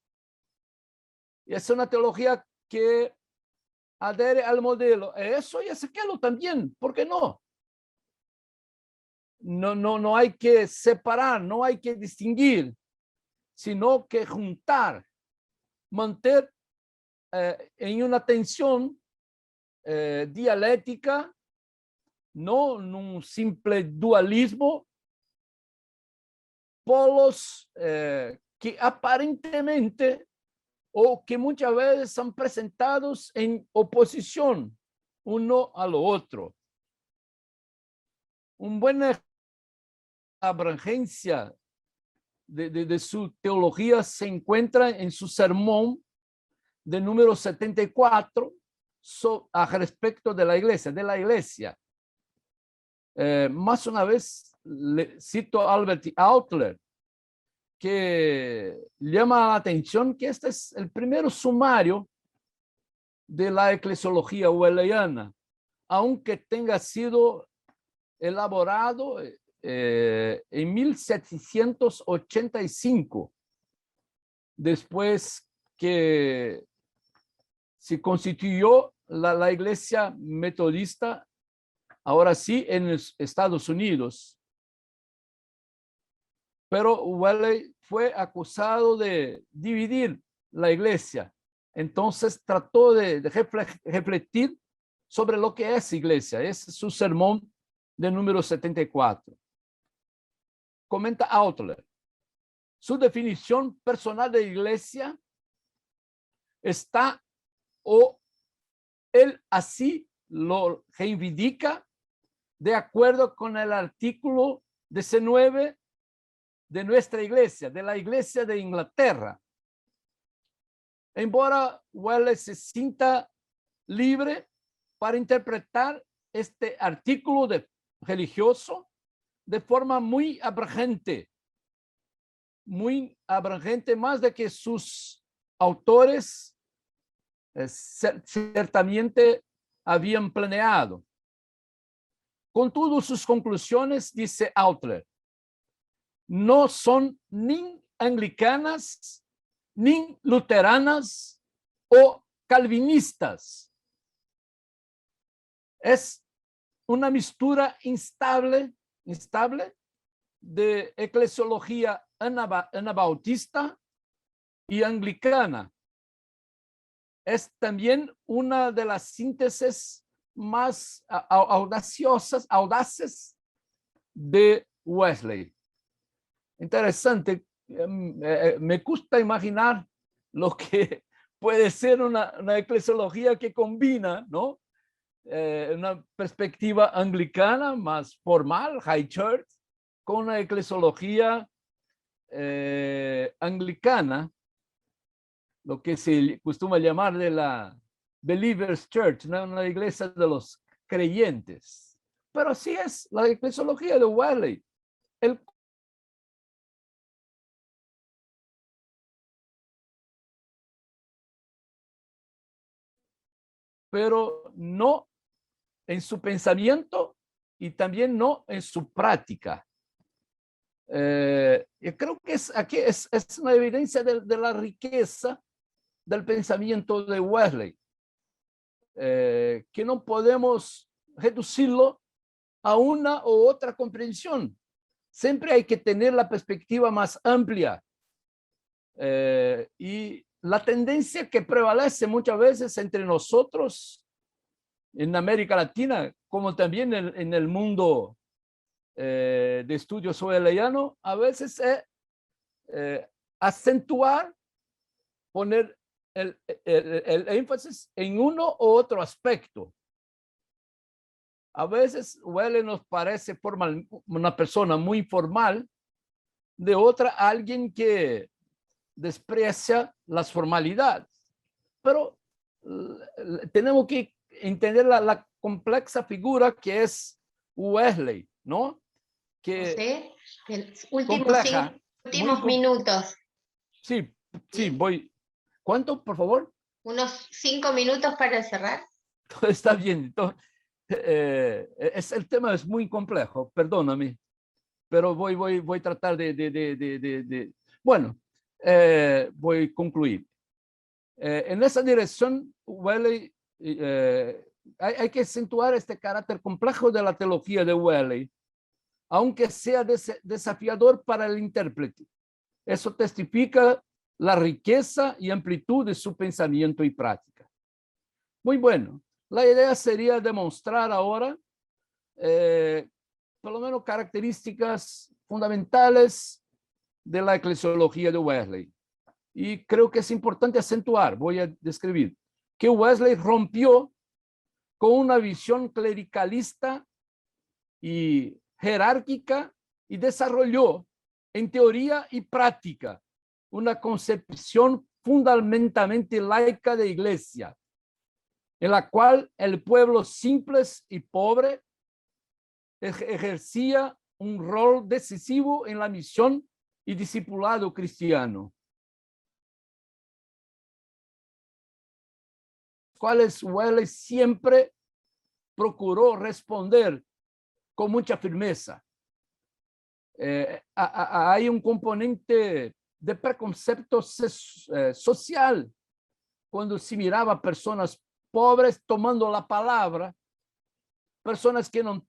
Y es una teología que adhiere al modelo eso y es aquello también, ¿por qué no? No hay que separar, no hay que distinguir, sino que juntar, mantener en una tensión dialéctica, no en un simple dualismo, polos que aparentemente o que muchas veces son presentados en oposición uno al otro. una buena abrangencia de su teología se encuentra en su sermón de número 74 a respecto de la iglesia. Más una vez cito a Albert Outler, que llama la atención que este es el primer sumario de la eclesiología wesleyana, aunque tenga sido elaborado en 1785, después que se constituyó la iglesia metodista, ahora sí, en Estados Unidos. Pero Wesley fue acusado de dividir la iglesia. Entonces trató de refletir sobre lo que es iglesia. Ese es su sermón de número 74. Comenta Outler. Su definición personal de iglesia está, o él así lo reivindica, de acuerdo con el artículo 19 de nuestra iglesia, de la iglesia de Inglaterra. Embora Wesley se sienta libre para interpretar este artículo religioso de forma muy abrangente, más de que sus autores ciertamente habían planeado. Con todas sus conclusiones, dice Outler, no son ni anglicanas, ni luteranas o calvinistas. Es una mixtura instable de eclesiología anabautista y anglicana. Es también una de las síntesis más audaces de Wesley. Interesante. Me gusta imaginar lo que puede ser una eclesiología que combina, ¿no? Una perspectiva anglicana más formal, high church, con una eclesiología anglicana, lo que se costuma llamar de la Believers Church, ¿no? Una iglesia de los creyentes. Pero así es la eclesiología de Wesley. Pero no en su pensamiento y también no en su práctica. Yo creo que aquí es una evidencia de la riqueza del pensamiento de Wesley, que no podemos reducirlo a una u otra comprensión. Siempre hay que tener la perspectiva más amplia, y la tendencia que prevalece muchas veces entre nosotros en América Latina, como tambien el mundo de estudios wesleyano, a veces es acentuar, poner el énfasis en uno u otro aspecto. A veces Wesley nos parece una persona muy formal, de otra alguien que desprecia las formalidades. Pero tenemos que entender la compleja figura que es Wesley, ¿no? Que últimos minutos. Sí, voy. ¿Cuánto, por favor? Unos 5 minutos para cerrar. Está bien. Entonces, el tema es muy complejo, perdóname, pero voy a tratar bueno, voy a concluir. En esa dirección, Wesley, hay que acentuar este carácter complejo de la teología de Wesley, aunque sea desafiador para el intérprete. Eso testifica la riqueza y amplitud de su pensamiento y práctica. Muy bueno. La idea sería demostrar ahora, por lo menos, características fundamentales de la eclesiología de Wesley. Y creo que es importante acentuar, voy a describir, que Wesley rompió con una visión clericalista y jerárquica y desarrolló en teoría y práctica una concepción fundamentalmente laica de iglesia, en la cual el pueblo simple y pobre ejercía un rol decisivo en la misión y discipulado cristiano, cuales Wesley siempre procuró responder con mucha firmeza. Hay un componente de preconcepto social cuando se miraba a personas pobres tomando la palabra, personas que no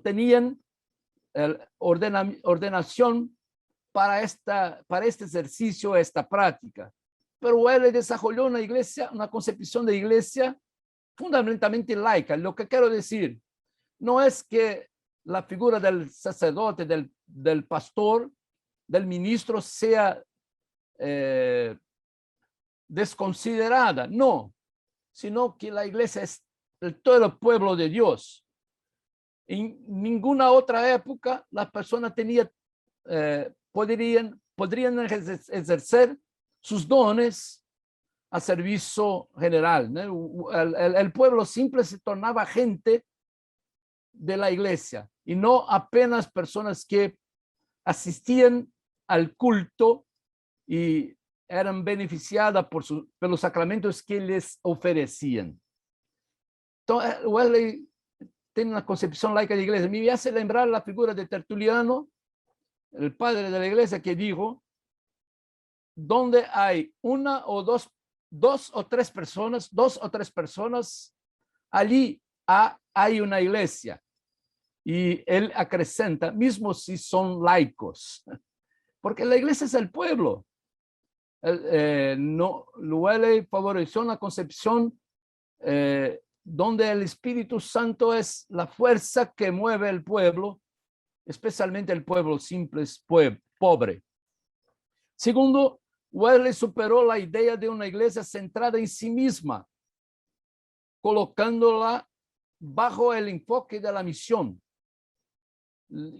tenían ordenación para este ejercicio, esta práctica. Pero él desarrolló una concepción de iglesia fundamentalmente laica. Lo que quiero decir no es que la figura del sacerdote, del pastor, del ministro sea desconsiderada, no, sino que la iglesia es todo el pueblo de Dios. En ninguna otra época las personas podrían ejercer sus dones a servicio general, ¿no? El pueblo simple se tornaba gente de la iglesia y no apenas personas que asistían al culto y eran beneficiadas por los sacramentos que les ofrecían. Entonces, Wesley tiene una concepción laica de iglesia. Me hace lembrar la figura de Tertuliano, el padre de la iglesia, que dijo: donde hay una o dos o tres personas, allí hay una iglesia. Y él acrescenta, mismo si son laicos, porque la iglesia es el pueblo. Wesley favoreció una concepción donde el Espíritu Santo es la fuerza que mueve el pueblo, especialmente el pueblo simple, pobre. Segundo, Wesley superó la idea de una iglesia centrada en sí misma, colocándola bajo el enfoque de la misión.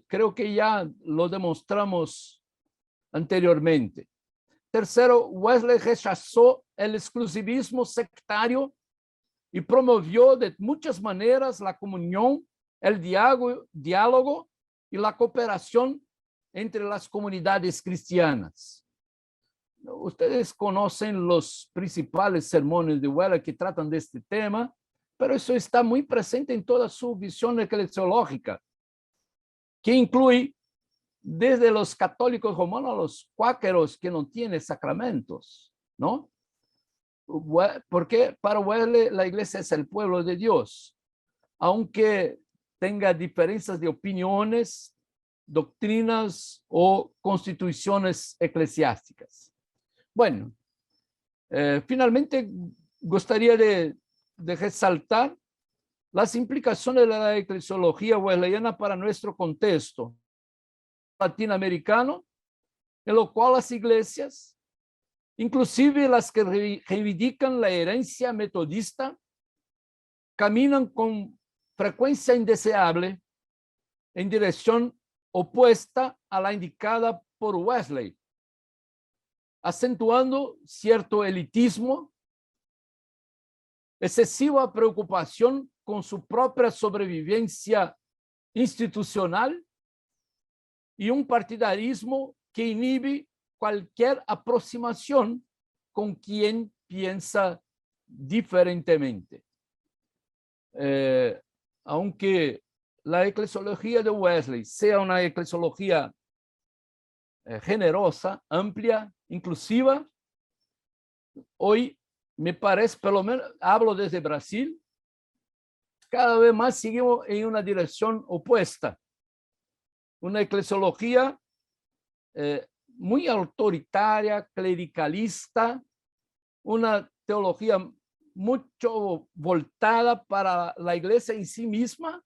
Creo que ya lo demostramos anteriormente. Tercero, Wesley rechazó el exclusivismo sectario y promovió de muchas maneras la comunión, el diálogo y la cooperación entre las comunidades cristianas. Ustedes conocen los principales sermones de Wesley que tratan de este tema, pero eso está muy presente en toda su visión eclesiológica, que incluye desde los católicos romanos a los cuáqueros que no tienen sacramentos, ¿no? Porque para Wesley la iglesia es el pueblo de Dios, aunque tenga diferencias de opiniones, doctrinas o constituciones eclesiásticas. Bueno, finalmente gustaría de resaltar las implicaciones de la eclesiología wesleyana para nuestro contexto latinoamericano, en lo cual las iglesias, inclusive las que reivindican la herencia metodista, caminan con frecuencia indeseable en dirección opuesta a la indicada por Wesley, acentuando cierto elitismo, excesiva preocupación con su propia sobrevivencia institucional y un partidarismo que inhibe cualquier aproximación con quien piensa diferentemente. Aunque la eclesiología de Wesley sea una eclesiología generosa, amplia, inclusiva, hoy me parece, por lo menos hablo desde Brasil, cada vez más seguimos en una dirección opuesta. Una eclesiología muy autoritaria, clericalista, una teología mucho voltada para la iglesia en sí misma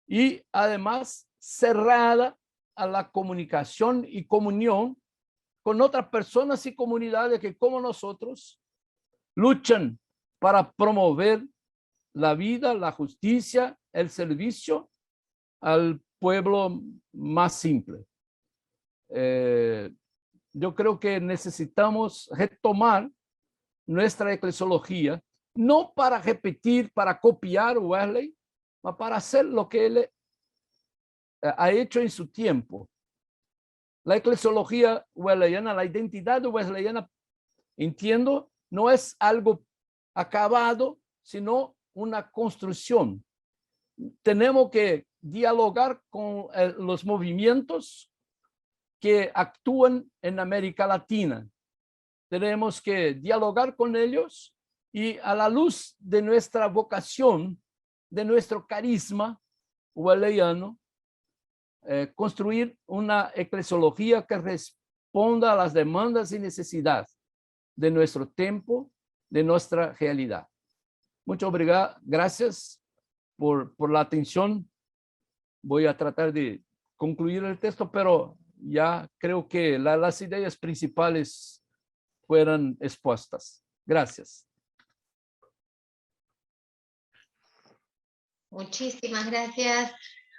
y además cerrada a la comunicación y comunión con otras personas y comunidades que, como nosotros, luchan para promover la vida, la justicia, el servicio al pueblo más simple. Yo creo que necesitamos retomar nuestra eclesiología, no para repetir, para copiar Wesley, sino para hacer lo que él ha hecho en su tiempo. La eclesiología wesleyana, la identidad wesleyana, entiendo, no es algo acabado, sino una construcción. Tenemos que dialogar con los movimientos que actúan en América Latina. Tenemos que dialogar con ellos y a la luz de nuestra vocación, de nuestro carisma wesleyano, construir una eclesiología que responda a las demandas y necesidades de nuestro tiempo, de nuestra realidad. Muchas gracias por la atención. Voy a tratar de concluir el texto, pero ya creo que las ideas principales fueron expuestas. Gracias. Muchísimas gracias,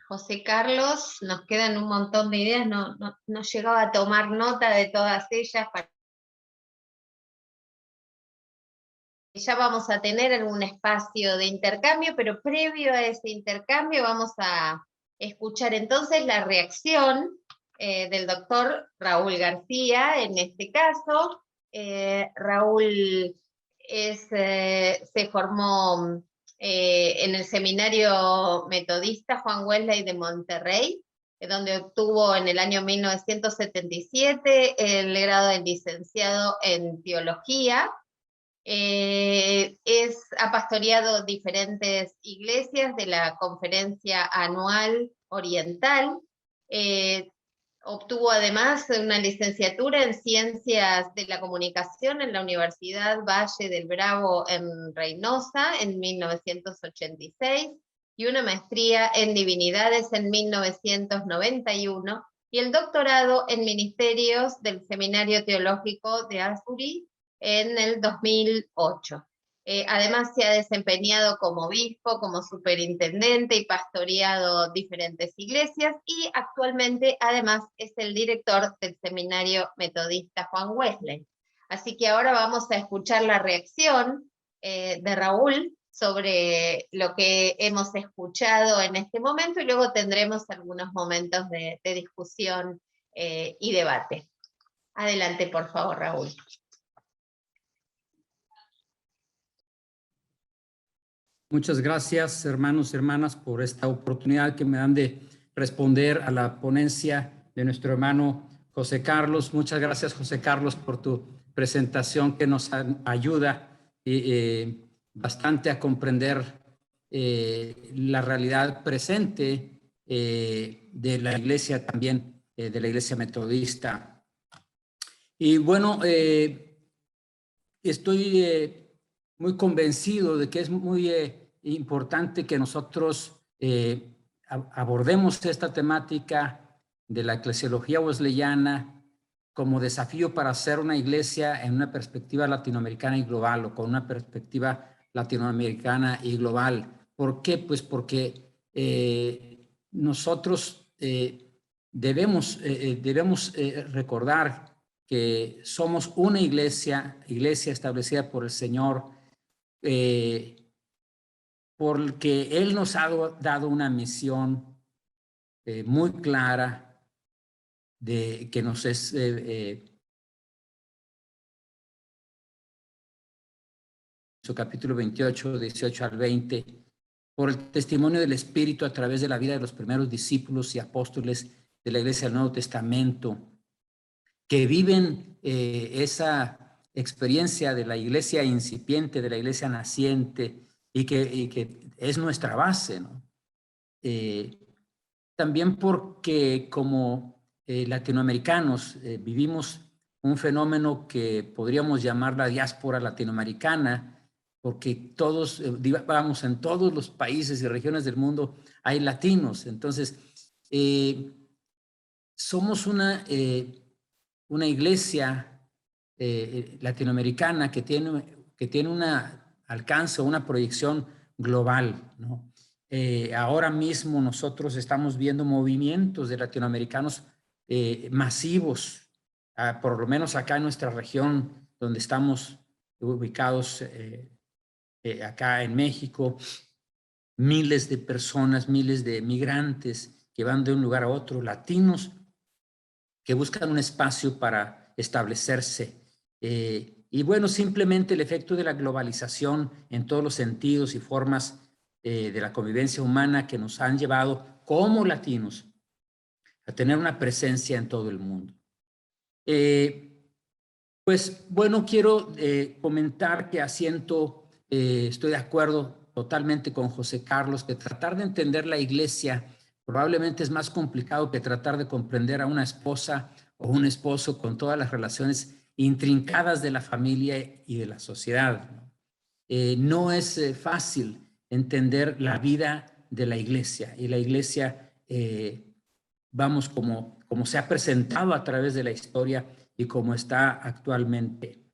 José Carlos. Nos quedan un montón de ideas, no llegaba a tomar nota de todas ellas. Ya vamos a tener algún espacio de intercambio, pero previo a ese intercambio vamos a escuchar entonces la reacción del doctor Raúl García, en este caso. Raúl se formó en el Seminario Metodista Juan Wesley de Monterrey, donde obtuvo en el año 1977 el grado de licenciado en Teología. Ha pastoreado diferentes iglesias de la Conferencia Anual Oriental. Obtuvo además una licenciatura en Ciencias de la Comunicación en la Universidad Valle del Bravo en Reynosa en 1986 y una maestría en Divinidades en 1991 y el doctorado en Ministerios del Seminario Teológico de Asbury en el 2008. Además se ha desempeñado como obispo, como superintendente y pastoreado diferentes iglesias y actualmente además es el director del Seminario Metodista Juan Wesley. Así que ahora vamos a escuchar la reacción de Raúl sobre lo que hemos escuchado en este momento y luego tendremos algunos momentos de discusión y debate. Adelante, por favor, Raúl. Muchas gracias, hermanos y hermanas, por esta oportunidad que me dan de responder a la ponencia de nuestro hermano José Carlos. Muchas gracias, José Carlos, por tu presentación que nos ayuda bastante a comprender la realidad presente de la iglesia también, de la iglesia metodista. Y bueno, estoy muy convencido de que es muy importante que nosotros abordemos esta temática de la eclesiología wesleyana como desafío para hacer una iglesia en una perspectiva latinoamericana y global, o con una perspectiva latinoamericana y global. ¿Por qué? Pues porque nosotros debemos recordar que somos una iglesia establecida por el Señor, porque Él nos ha dado una misión muy clara que nos es su capítulo 28, 18 al 20, por el testimonio del Espíritu a través de la vida de los primeros discípulos y apóstoles de la Iglesia del Nuevo Testamento, que viven esa experiencia de la iglesia incipiente, de la iglesia naciente, y que es nuestra base, ¿no? También porque como latinoamericanos vivimos un fenómeno que podríamos llamar la diáspora latinoamericana, porque todos, vamos, en todos los países y regiones del mundo hay latinos. Entonces, somos una iglesia latinoamericana que tiene un alcance, una proyección global, ¿no? ahora mismo nosotros estamos viendo movimientos de latinoamericanos masivos, por lo menos acá en nuestra región donde estamos ubicados, acá en México, miles de personas, miles de migrantes que van de un lugar a otro, latinos, que buscan un espacio para establecerse. Y bueno, simplemente el efecto de la globalización en todos los sentidos y formas de la convivencia humana que nos han llevado como latinos a tener una presencia en todo el mundo. Pues bueno, quiero comentar que estoy de acuerdo totalmente con José Carlos, que tratar de entender la iglesia probablemente es más complicado que tratar de comprender a una esposa o un esposo con todas las relaciones intrincadas de la familia y de la sociedad. No es fácil entender la vida de la iglesia, y la iglesia, vamos, como se ha presentado a través de la historia y como está actualmente.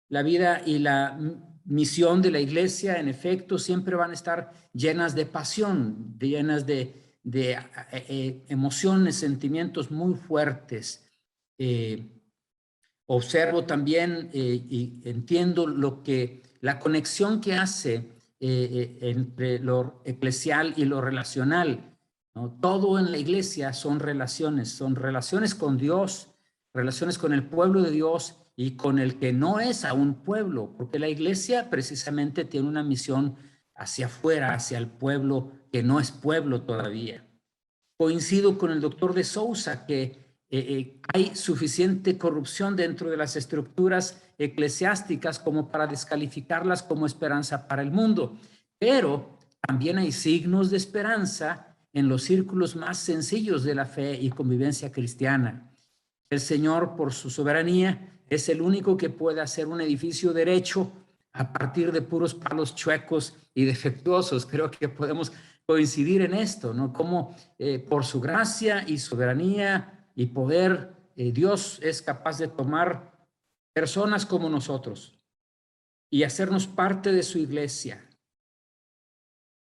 La vida y la misión de la iglesia, en efecto, siempre van a estar llenas de pasión, llenas de emociones, sentimientos muy fuertes. Observo también y entiendo la conexión que hace entre lo eclesial y lo relacional, ¿no? Todo en la iglesia son relaciones con Dios, relaciones con el pueblo de Dios y con el que no es aún pueblo, porque la iglesia precisamente tiene una misión hacia afuera, hacia el pueblo que no es pueblo todavía. Coincido con el doctor de Sousa que hay suficiente corrupción dentro de las estructuras eclesiásticas como para descalificarlas como esperanza para el mundo, pero también hay signos de esperanza en los círculos más sencillos de la fe y convivencia cristiana. El Señor, por su soberanía, es el único que puede hacer un edificio derecho a partir de puros palos chuecos y defectuosos. Creo que podemos coincidir en esto, ¿no? Como por su gracia y soberanía y poder, Dios es capaz de tomar personas como nosotros y hacernos parte de su iglesia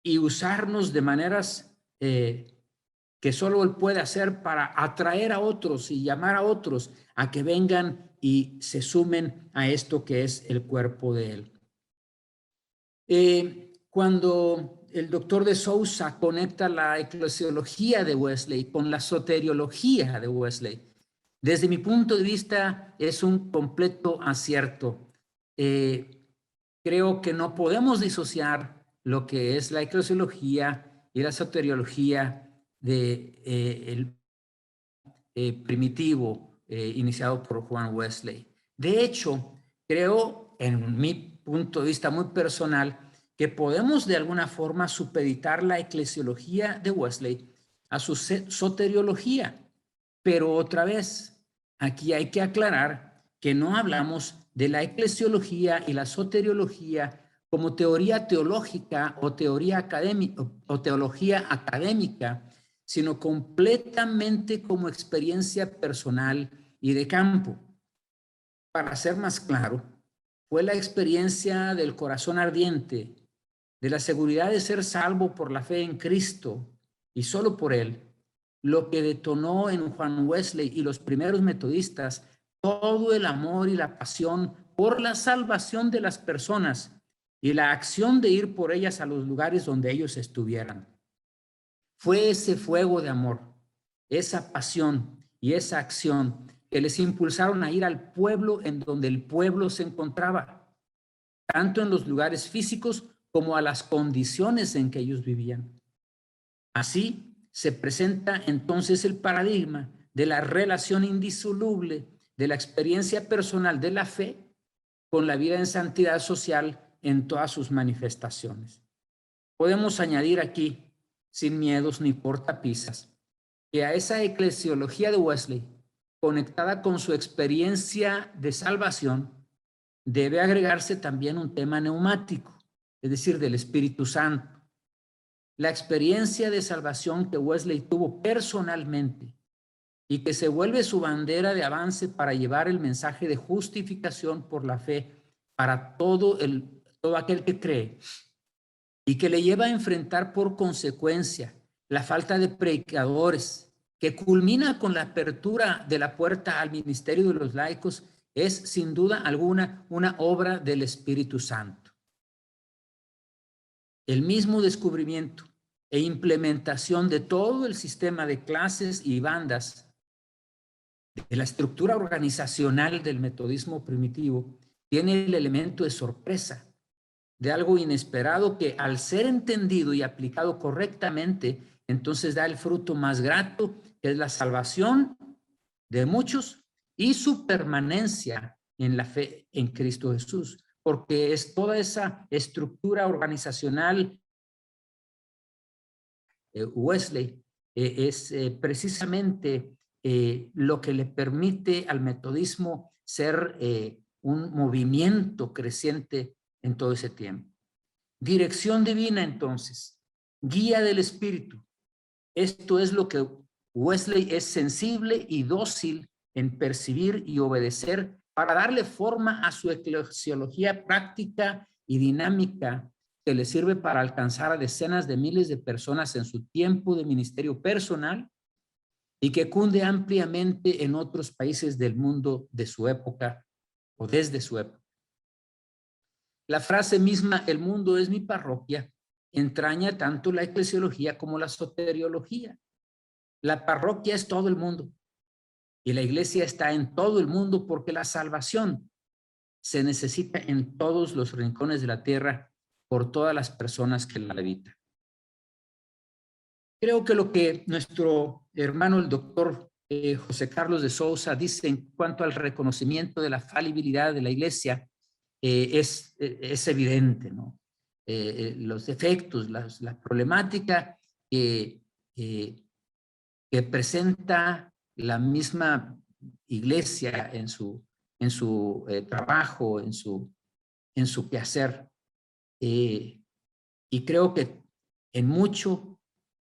y usarnos de maneras que solo Él puede hacer para atraer a otros y llamar a otros a que vengan y se sumen a esto que es el cuerpo de Él. Cuando el doctor de Sousa conecta la eclesiología de Wesley con la soteriología de Wesley, desde mi punto de vista es un completo acierto. Creo que no podemos disociar lo que es la eclesiología y la soteriología de primitivo iniciado por Juan Wesley. De hecho, creo, en mi punto de vista muy personal, que podemos de alguna forma supeditar la eclesiología de Wesley a su soteriología. Pero otra vez, aquí hay que aclarar que no hablamos de la eclesiología y la soteriología como teoría teológica o teoría académica o teología académica, sino completamente como experiencia personal y de campo. Para ser más claro, fue la experiencia del corazón ardiente, de la seguridad de ser salvo por la fe en Cristo y solo por Él, lo que detonó en Juan Wesley y los primeros metodistas todo el amor y la pasión por la salvación de las personas y la acción de ir por ellas a los lugares donde ellos estuvieran. Fue ese fuego de amor, esa pasión y esa acción que les impulsaron a ir al pueblo en donde el pueblo se encontraba, tanto en los lugares físicos como a las condiciones en que ellos vivían. Así se presenta entonces el paradigma de la relación indisoluble de la experiencia personal de la fe con la vida en santidad social en todas sus manifestaciones. Podemos añadir aquí, sin miedos ni cortapisas, que a esa eclesiología de Wesley, conectada con su experiencia de salvación, debe agregarse también un tema neumático, es decir, del Espíritu Santo. La experiencia de salvación que Wesley tuvo personalmente y que se vuelve su bandera de avance para llevar el mensaje de justificación por la fe para todo aquel que cree, y que le lleva a enfrentar por consecuencia la falta de predicadores, que culmina con la apertura de la puerta al ministerio de los laicos, es sin duda alguna una obra del Espíritu Santo. El mismo descubrimiento e implementación de todo el sistema de clases y bandas de la estructura organizacional del metodismo primitivo tiene el elemento de sorpresa, de algo inesperado que al ser entendido y aplicado correctamente, entonces da el fruto más grato, que es la salvación de muchos y su permanencia en la fe en Cristo Jesús, porque es toda esa estructura organizacional. Wesley es precisamente lo que le permite al metodismo ser un movimiento creciente en todo ese tiempo. Dirección divina, entonces, guía del Espíritu. Esto es lo que Wesley es sensible y dócil en percibir y obedecer para darle forma a su eclesiología práctica y dinámica que le sirve para alcanzar a decenas de miles de personas en su tiempo de ministerio personal y que cunde ampliamente en otros países del mundo de su época o desde su época. La frase misma, el mundo es mi parroquia, entraña tanto la eclesiología como la soteriología. La parroquia es todo el mundo y la iglesia está en todo el mundo porque la salvación se necesita en todos los rincones de la tierra por todas las personas que la habitan. Creo que lo que nuestro hermano el doctor José Carlos de Sousa dice en cuanto al reconocimiento de la falibilidad de la iglesia es evidente, ¿no? Los defectos, la problemática que presenta la misma iglesia en su trabajo, en su quehacer. Y creo que en mucho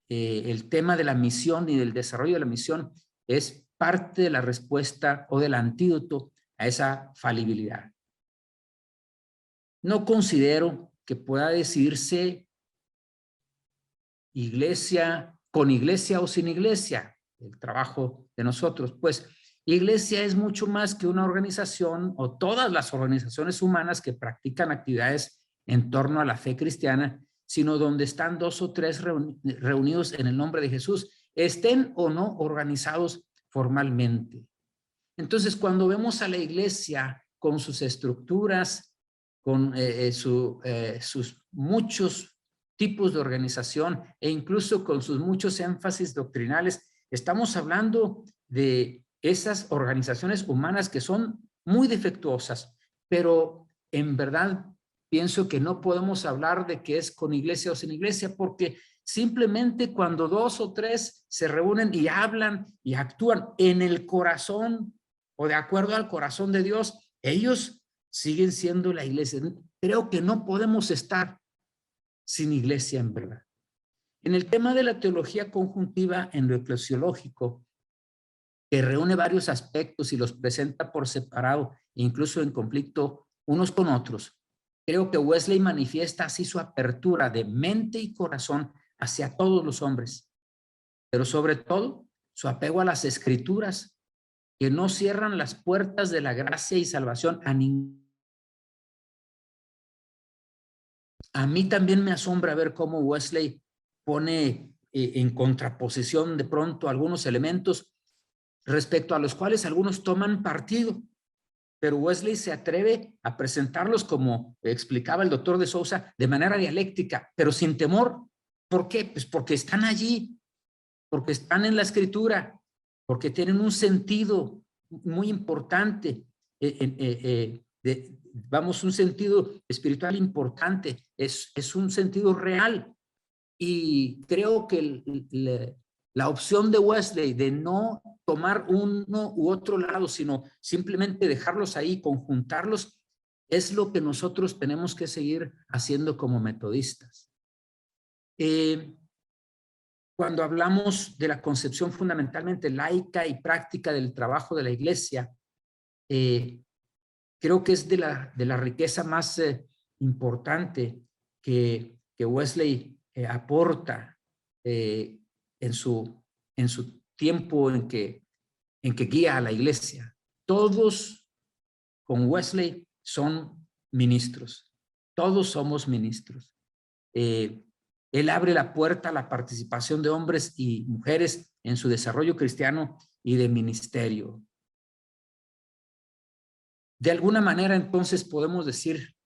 el tema de la misión y del desarrollo de la misión es parte de la respuesta o del antídoto a esa falibilidad. No considero que pueda decirse iglesia, con iglesia o sin iglesia, el trabajo de nosotros. Pues iglesia es mucho más que una organización o todas las organizaciones humanas que practican actividades en torno a la fe cristiana, sino donde están 2 o 3 reunidos en el nombre de Jesús, estén o no organizados formalmente. Entonces, cuando vemos a la iglesia con sus estructuras, con sus muchos tipos de organización e incluso con sus muchos énfasis doctrinales, estamos hablando de esas organizaciones humanas que son muy defectuosas, pero en verdad pienso que no podemos hablar de que es con iglesia o sin iglesia, porque simplemente cuando 2 o 3 se reúnen y hablan y actúan en el corazón o de acuerdo al corazón de Dios, ellos siguen siendo la iglesia. Creo que no podemos estar sin iglesia en verdad. En el tema de la teología conjuntiva en lo eclesiológico, que reúne varios aspectos y los presenta por separado, incluso en conflicto unos con otros, creo que Wesley manifiesta así su apertura de mente y corazón hacia todos los hombres, pero sobre todo su apego a las escrituras, que no cierran las puertas de la gracia y salvación a ningún. A mí también me asombra ver cómo Wesley pone en contraposición de pronto algunos elementos respecto a los cuales algunos toman partido, pero Wesley se atreve a presentarlos como explicaba el doctor de Sousa, de manera dialéctica, pero sin temor. ¿Por qué? Pues porque están allí, porque están en la escritura, porque tienen un sentido muy importante, un sentido espiritual importante, es un sentido real. Y creo que la opción de Wesley de no tomar uno u otro lado, sino simplemente dejarlos ahí, conjuntarlos, es lo que nosotros tenemos que seguir haciendo como metodistas. Cuando hablamos de la concepción fundamentalmente laica y práctica del trabajo de la iglesia, creo que es de la riqueza más importante que que Wesley aporta en su tiempo en que guía a la iglesia. Todos con Wesley son ministros. Todos somos ministros. Él abre la puerta a la participación de hombres y mujeres en su desarrollo cristiano y de ministerio. De alguna manera, entonces, podemos decir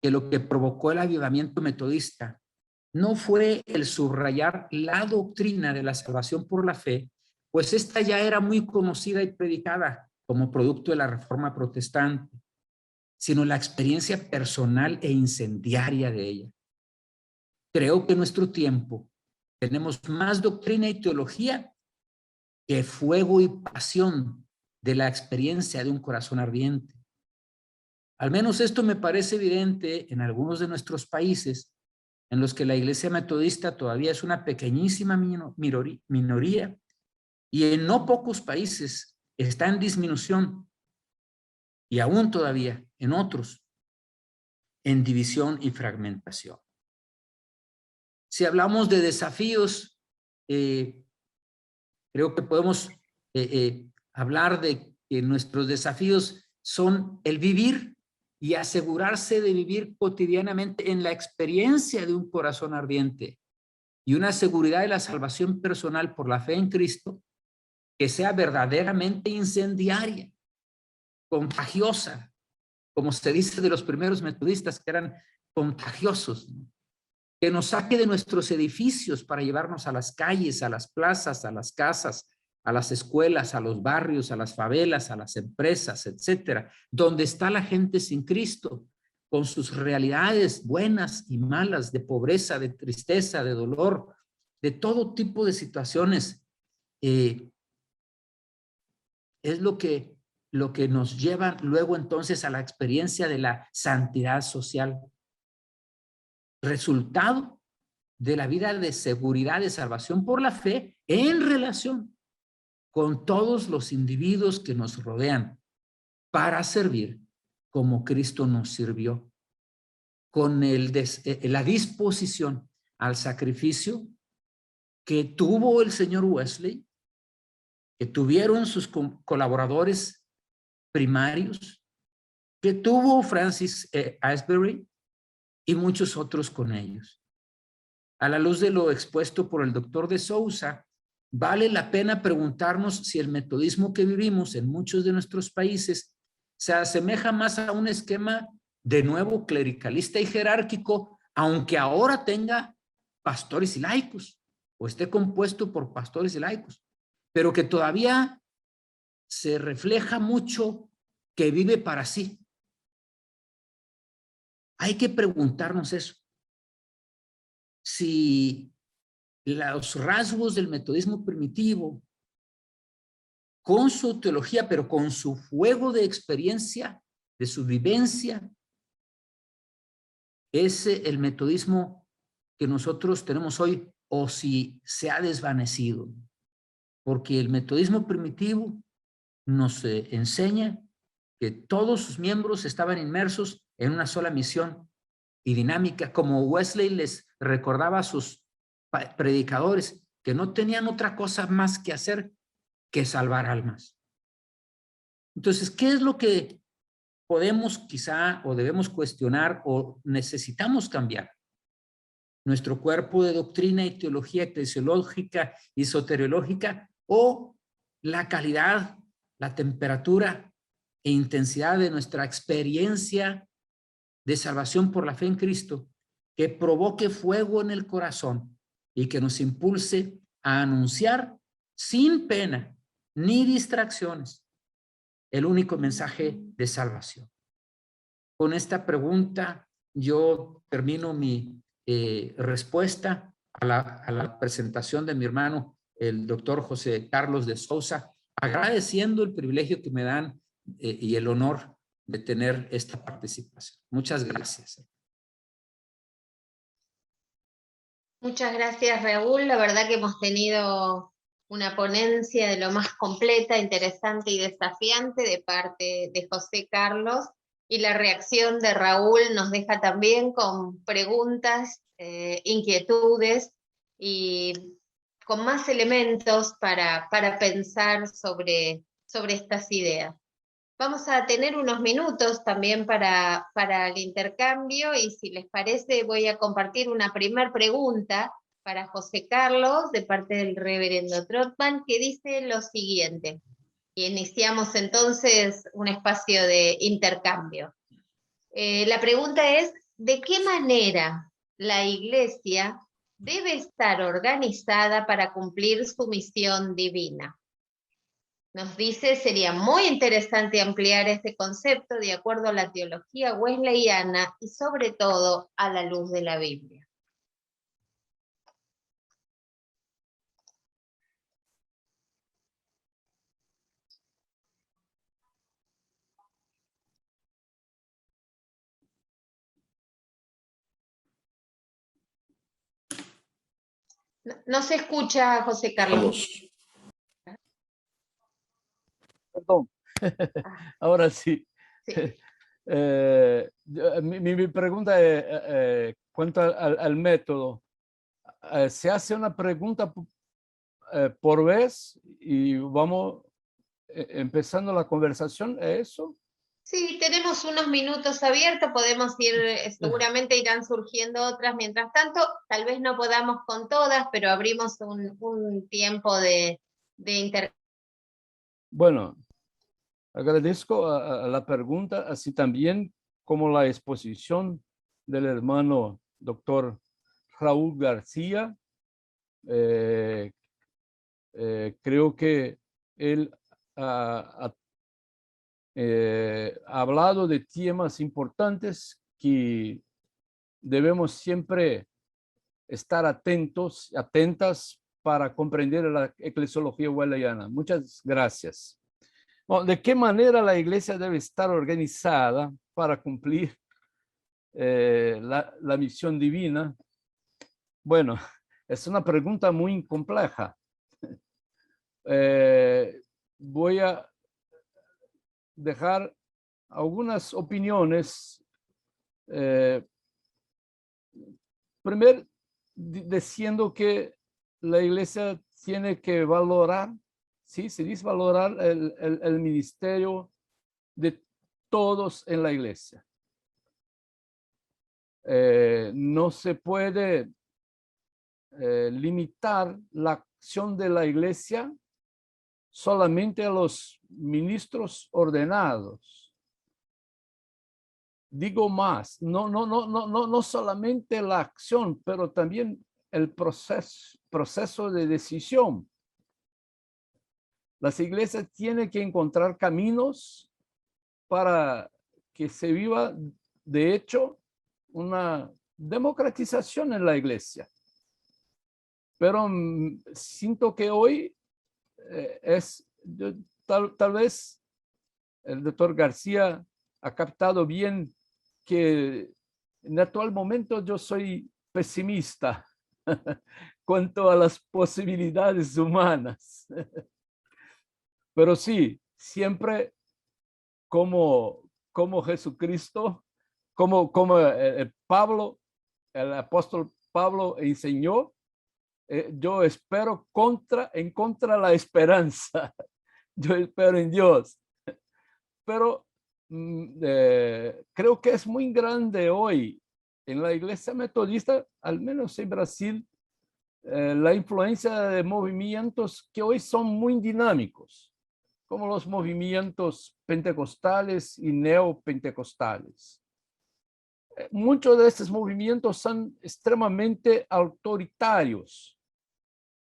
que lo que provocó el avivamiento metodista no fue el subrayar la doctrina de la salvación por la fe, pues esta ya era muy conocida y predicada como producto de la Reforma Protestante, sino la experiencia personal e incendiaria de ella. Creo que en nuestro tiempo tenemos más doctrina y teología que fuego y pasión de la experiencia de un corazón ardiente. Al menos esto me parece evidente en algunos de nuestros países en los que la iglesia metodista todavía es una pequeñísima minoría y en no pocos países está en disminución y aún todavía en otros en división y fragmentación. Si hablamos de desafíos, creo que podemos hablar de que nuestros desafíos son el vivir y asegurarse de vivir cotidianamente en la experiencia de un corazón ardiente y una seguridad de la salvación personal por la fe en Cristo que sea verdaderamente incendiaria, contagiosa, como se dice de los primeros metodistas que eran contagiosos, ¿no? Que nos saque de nuestros edificios para llevarnos a las calles, a las plazas, a las casas, a las escuelas, a los barrios, a las favelas, a las empresas, etcétera, donde está la gente sin Cristo, con sus realidades buenas y malas, de pobreza, de tristeza, de dolor, de todo tipo de situaciones. Es lo que nos lleva luego entonces a la experiencia de la santidad social, resultado de la vida de seguridad, de salvación por la fe en relación con todos los individuos que nos rodean para servir como Cristo nos sirvió, con la disposición al sacrificio que tuvo el señor Wesley, que tuvieron sus colaboradores primarios, que tuvo Francis Asbury y muchos otros con ellos. A la luz de lo expuesto por el doctor de Sousa, vale la pena preguntarnos si el metodismo que vivimos en muchos de nuestros países se asemeja más a un esquema de nuevo clericalista y jerárquico, aunque ahora tenga pastores y laicos, o esté compuesto por pastores y laicos, pero que todavía se refleja mucho que vive para sí. Hay que preguntarnos eso. Si los rasgos del metodismo primitivo, con su teología, pero con su fuego de experiencia, de su vivencia, es el metodismo que nosotros tenemos hoy, o si se ha desvanecido. Porque el metodismo primitivo nos enseña que todos sus miembros estaban inmersos en una sola misión y dinámica, como Wesley les recordaba a sus predicadores, que no tenían otra cosa más que hacer que salvar almas. Entonces, ¿qué es lo que podemos quizá o debemos cuestionar o necesitamos cambiar? Nuestro cuerpo de doctrina y teología eclesiológica y soteriológica, o la calidad, la temperatura e intensidad de nuestra experiencia de salvación por la fe en Cristo, que provoque fuego en el corazón y que nos impulse a anunciar sin pena ni distracciones el único mensaje de salvación. Con esta pregunta yo termino mi respuesta a la presentación de mi hermano, el doctor José Carlos de Sousa, agradeciendo el privilegio que me dan y el honor de tener esta participación. Muchas gracias. Muchas gracias, Raúl. La verdad que hemos tenido una ponencia de lo más completa, interesante y desafiante de parte de José Carlos, y la reacción de Raúl nos deja también con preguntas inquietudes y con más elementos para pensar sobre estas ideas. Vamos a tener unos minutos también para el intercambio y si les parece voy a compartir una primer pregunta para José Carlos de parte del reverendo Trotman que dice lo siguiente. Y iniciamos entonces un espacio de intercambio. La pregunta es, ¿de qué manera la Iglesia debe estar organizada para cumplir su misión divina? Nos dice, sería muy interesante ampliar este concepto de acuerdo a la teología wesleyana y sobre todo a la luz de la Biblia. No se escucha, José Carlos. Perdón. Ahora sí. Sí. Mi pregunta es, cuanto al método, se hace una pregunta por vez y vamos empezando la conversación, ¿es eso? Sí, tenemos unos minutos abiertos, podemos ir, seguramente irán surgiendo otras mientras tanto, tal vez no podamos con todas, pero abrimos un tiempo de intercambio. Bueno, agradezco a la pregunta, así también como la exposición del hermano doctor Raúl García. Creo que él ha hablado de temas importantes que debemos siempre estar atentas para comprender la eclesiología wesleyana. Muchas gracias. Bueno, ¿de qué manera la iglesia debe estar organizada para cumplir la misión divina? Bueno, es una pregunta muy compleja. Voy a dejar algunas opiniones. Primero, diciendo que la iglesia tiene que valorar, ¿sí? Se dice valorar el ministerio de todos en la iglesia. No se puede limitar la acción de la iglesia solamente a los ministros ordenados. Digo más, no solamente la acción, pero también el proceso de decisión. Las iglesias tienen que encontrar caminos para que se viva, de hecho, una democratización en la iglesia. Pero siento que hoy tal vez el doctor García ha captado bien que en actual momento yo soy pesimista cuanto a las posibilidades humanas. Pero sí, siempre como Jesucristo, como Pablo, el apóstol Pablo enseñó, yo espero en contra la esperanza. Yo espero en Dios. Pero creo que es muy grande hoy en la iglesia metodista, al menos en Brasil, la influencia de movimientos que hoy son muy dinámicos, como los movimientos pentecostales y neopentecostales. Muchos de estos movimientos son extremadamente autoritarios.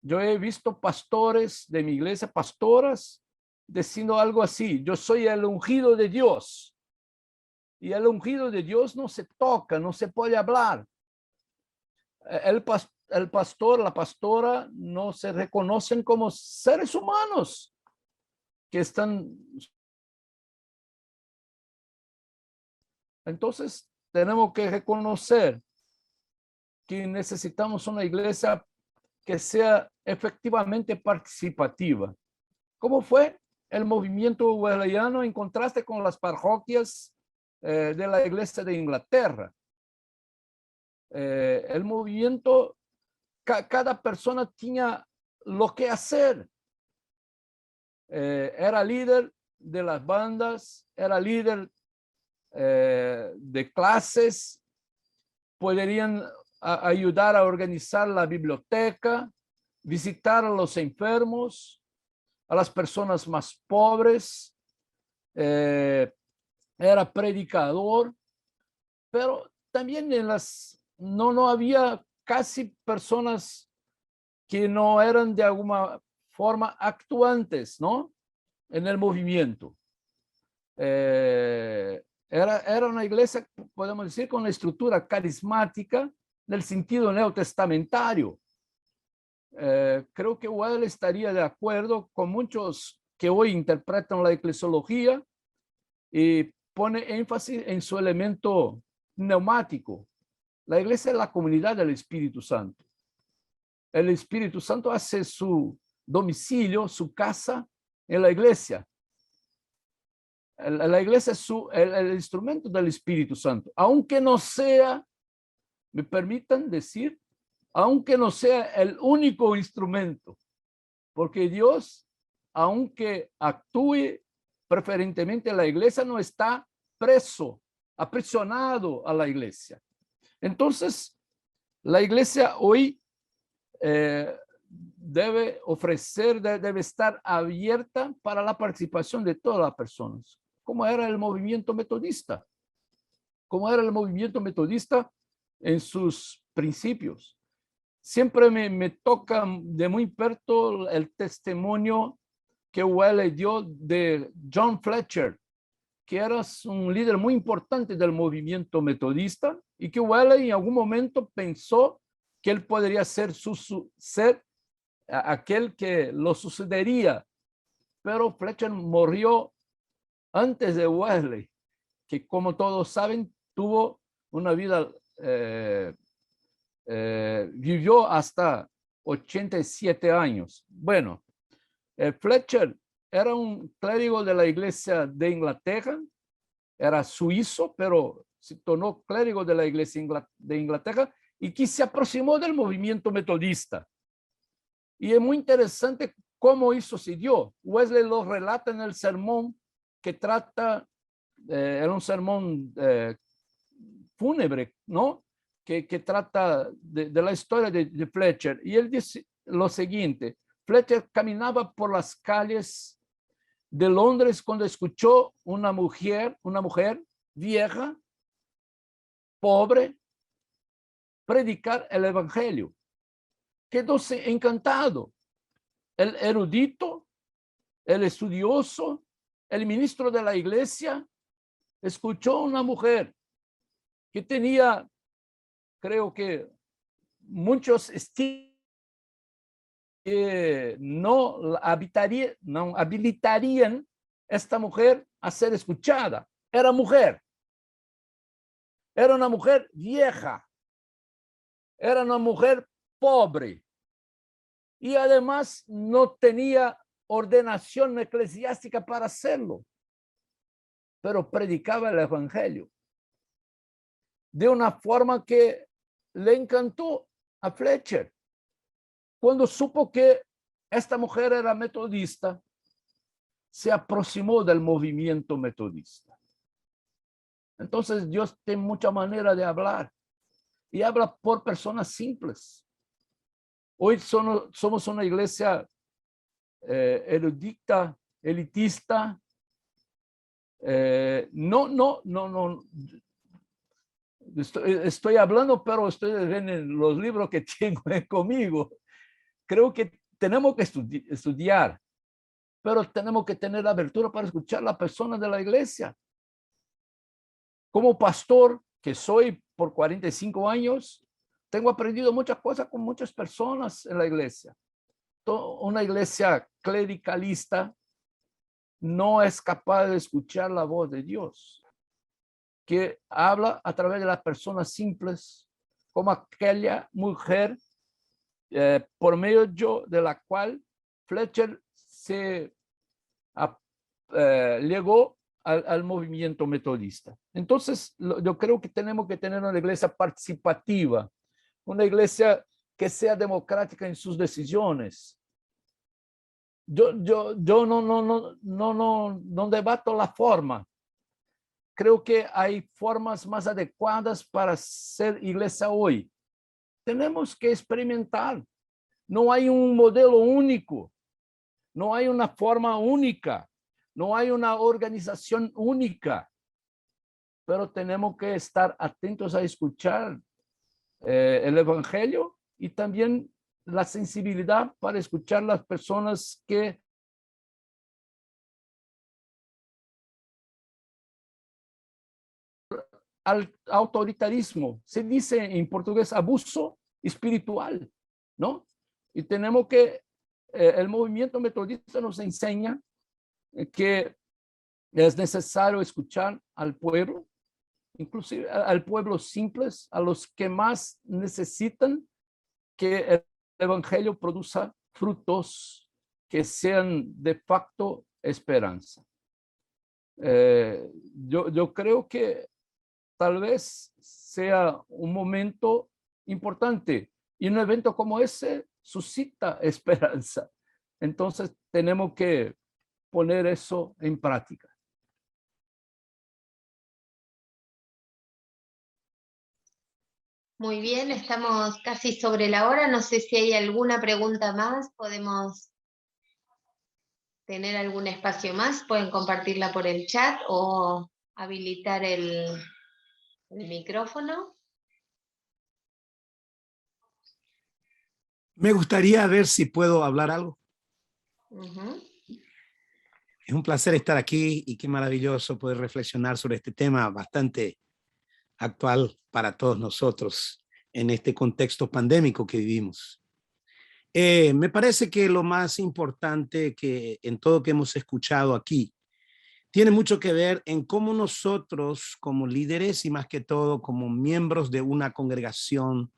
Yo he visto pastores de mi iglesia, pastoras, diciendo algo así: yo soy el ungido de Dios. Y el ungido de Dios no se toca, no se puede hablar. El pastor, la pastora no se reconocen como seres humanos que están. Entonces tenemos que reconocer que necesitamos una iglesia que sea efectivamente participativa. ¿Cómo fue el movimiento wesleyano en contraste con las parroquias de la iglesia de Inglaterra? el movimiento, cada persona tenía lo que hacer. Era líder de las bandas, era líder de clases, podrían ayudar a organizar la biblioteca, visitar a los enfermos, a las personas más pobres, era predicador, pero también no había casi personas que no eran de alguna forma actuantes, ¿no? En el movimiento. Era una iglesia, podemos decir, con una estructura carismática en el sentido neotestamentario. Creo que Wesley estaría de acuerdo con muchos que hoy interpretan la eclesiología y pone énfasis en su elemento neumático. La iglesia es la comunidad del Espíritu Santo. El Espíritu Santo hace su domicilio, su casa en la iglesia. La iglesia es el instrumento del Espíritu Santo, aunque no sea, me permitan decir, aunque no sea el único instrumento, porque Dios, aunque actúe preferentemente en la iglesia, no está preso, aprisionado a la iglesia. Entonces, la iglesia hoy debe ofrecer, debe estar abierta para la participación de todas las personas, como era el movimiento metodista, en sus principios. Siempre me toca de muy perto el testimonio que Wesley dio de John Fletcher, que era un líder muy importante del movimiento metodista y que Wesley en algún momento pensó que él podría ser aquel que lo sucedería, pero Fletcher murió antes de Wesley, que como todos saben tuvo una vida, vivió hasta 87 años. Bueno, Fletcher era un clérigo de la iglesia de Inglaterra, era suizo, pero se tornó clérigo de la iglesia de Inglaterra y que se aproximó del movimiento metodista. Y es muy interesante cómo eso se dio. Wesley lo relata en el sermón que trata, era un sermón fúnebre, ¿no? Que trata de la historia de Fletcher. Y él dice lo siguiente: Fletcher caminaba por las calles de Londres cuando escuchó una mujer vieja, pobre, predicar el evangelio. Quedóse encantado. El erudito, el estudioso, el ministro de la iglesia, escuchó a una mujer que tenía, creo que muchos estilos que no habilitarían esta mujer a ser escuchada. Era mujer. Era una mujer vieja. Era una mujer pobre. Y además no tenía ordenación eclesiástica para hacerlo. Pero predicaba el evangelio de una forma que le encantó a Fletcher. Cuando supo que esta mujer era metodista, se aproximó del movimiento metodista. Entonces Dios tiene mucha manera de hablar y habla por personas simples. Hoy somos una iglesia erudita, elitista. No. Estoy hablando, pero ustedes ven en los libros que tengo conmigo. Creo que tenemos que estudiar, pero tenemos que tener la abertura para escuchar a la persona de la iglesia. Como pastor que soy por 45 años, tengo aprendido muchas cosas con muchas personas en la iglesia. Una iglesia clericalista no es capaz de escuchar la voz de Dios, que habla a través de las personas simples, como aquella mujer por medio de la cual Fletcher se llegó al movimiento metodista. Entonces, yo creo que tenemos que tener una iglesia participativa, una iglesia que sea democrática en sus decisiones. Yo no debato la forma. Creo que hay formas más adecuadas para ser iglesia hoy. Tenemos que experimentar. No hay un modelo único. No hay una forma única. No hay una organización única. Pero tenemos que estar atentos a escuchar el evangelio y también la sensibilidad para escuchar las personas que al autoritarismo, se dice en portugués abuso espiritual, ¿no? Y tenemos que, el movimiento metodista nos enseña que es necesario escuchar al pueblo, inclusive al pueblo simples, a los que más necesitan que el evangelio produzca frutos que sean de facto esperanza. Yo creo que tal vez sea un momento importante y un evento como ese suscita esperanza. Entonces tenemos que poner eso en práctica. Muy bien, estamos casi sobre la hora. No sé si hay alguna pregunta más. Podemos tener algún espacio más. Pueden compartirla por el chat o habilitar el micrófono. Me gustaría ver si puedo hablar algo. Uh-huh. Es un placer estar aquí y qué maravilloso poder reflexionar sobre este tema bastante actual para todos nosotros en este contexto pandémico que vivimos. Me parece que lo más importante que en todo que hemos escuchado aquí tiene mucho que ver en cómo nosotros como líderes y más que todo como miembros de una congregación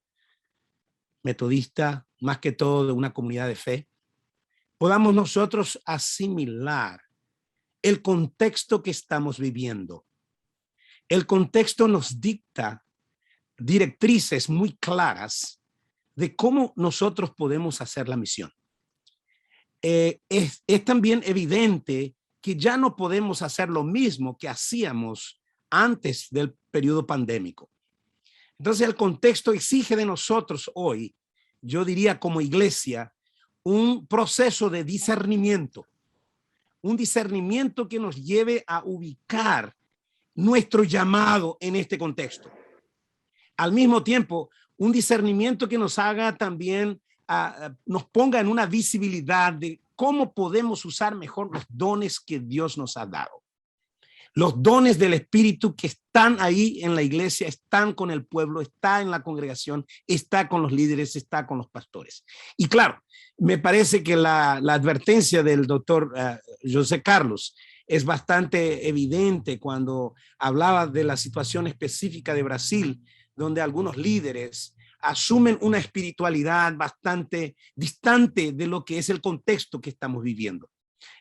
metodista, más que todo de una comunidad de fe, podamos nosotros asimilar el contexto que estamos viviendo. El contexto nos dicta directrices muy claras de cómo nosotros podemos hacer la misión. Es también evidente que ya no podemos hacer lo mismo que hacíamos antes del periodo pandémico. Entonces el contexto exige de nosotros hoy, yo diría como iglesia, un proceso de discernimiento. Un discernimiento que nos lleve a ubicar nuestro llamado en este contexto. Al mismo tiempo, un discernimiento que nos haga también, nos ponga en una visibilidad de cómo podemos usar mejor los dones que Dios nos ha dado. Los dones del Espíritu que están ahí en la iglesia, están con el pueblo, está en la congregación, está con los líderes, está con los pastores. Y claro, me parece que la advertencia del doctor José Carlos es bastante evidente cuando hablaba de la situación específica de Brasil, donde algunos líderes asumen una espiritualidad bastante distante de lo que es el contexto que estamos viviendo,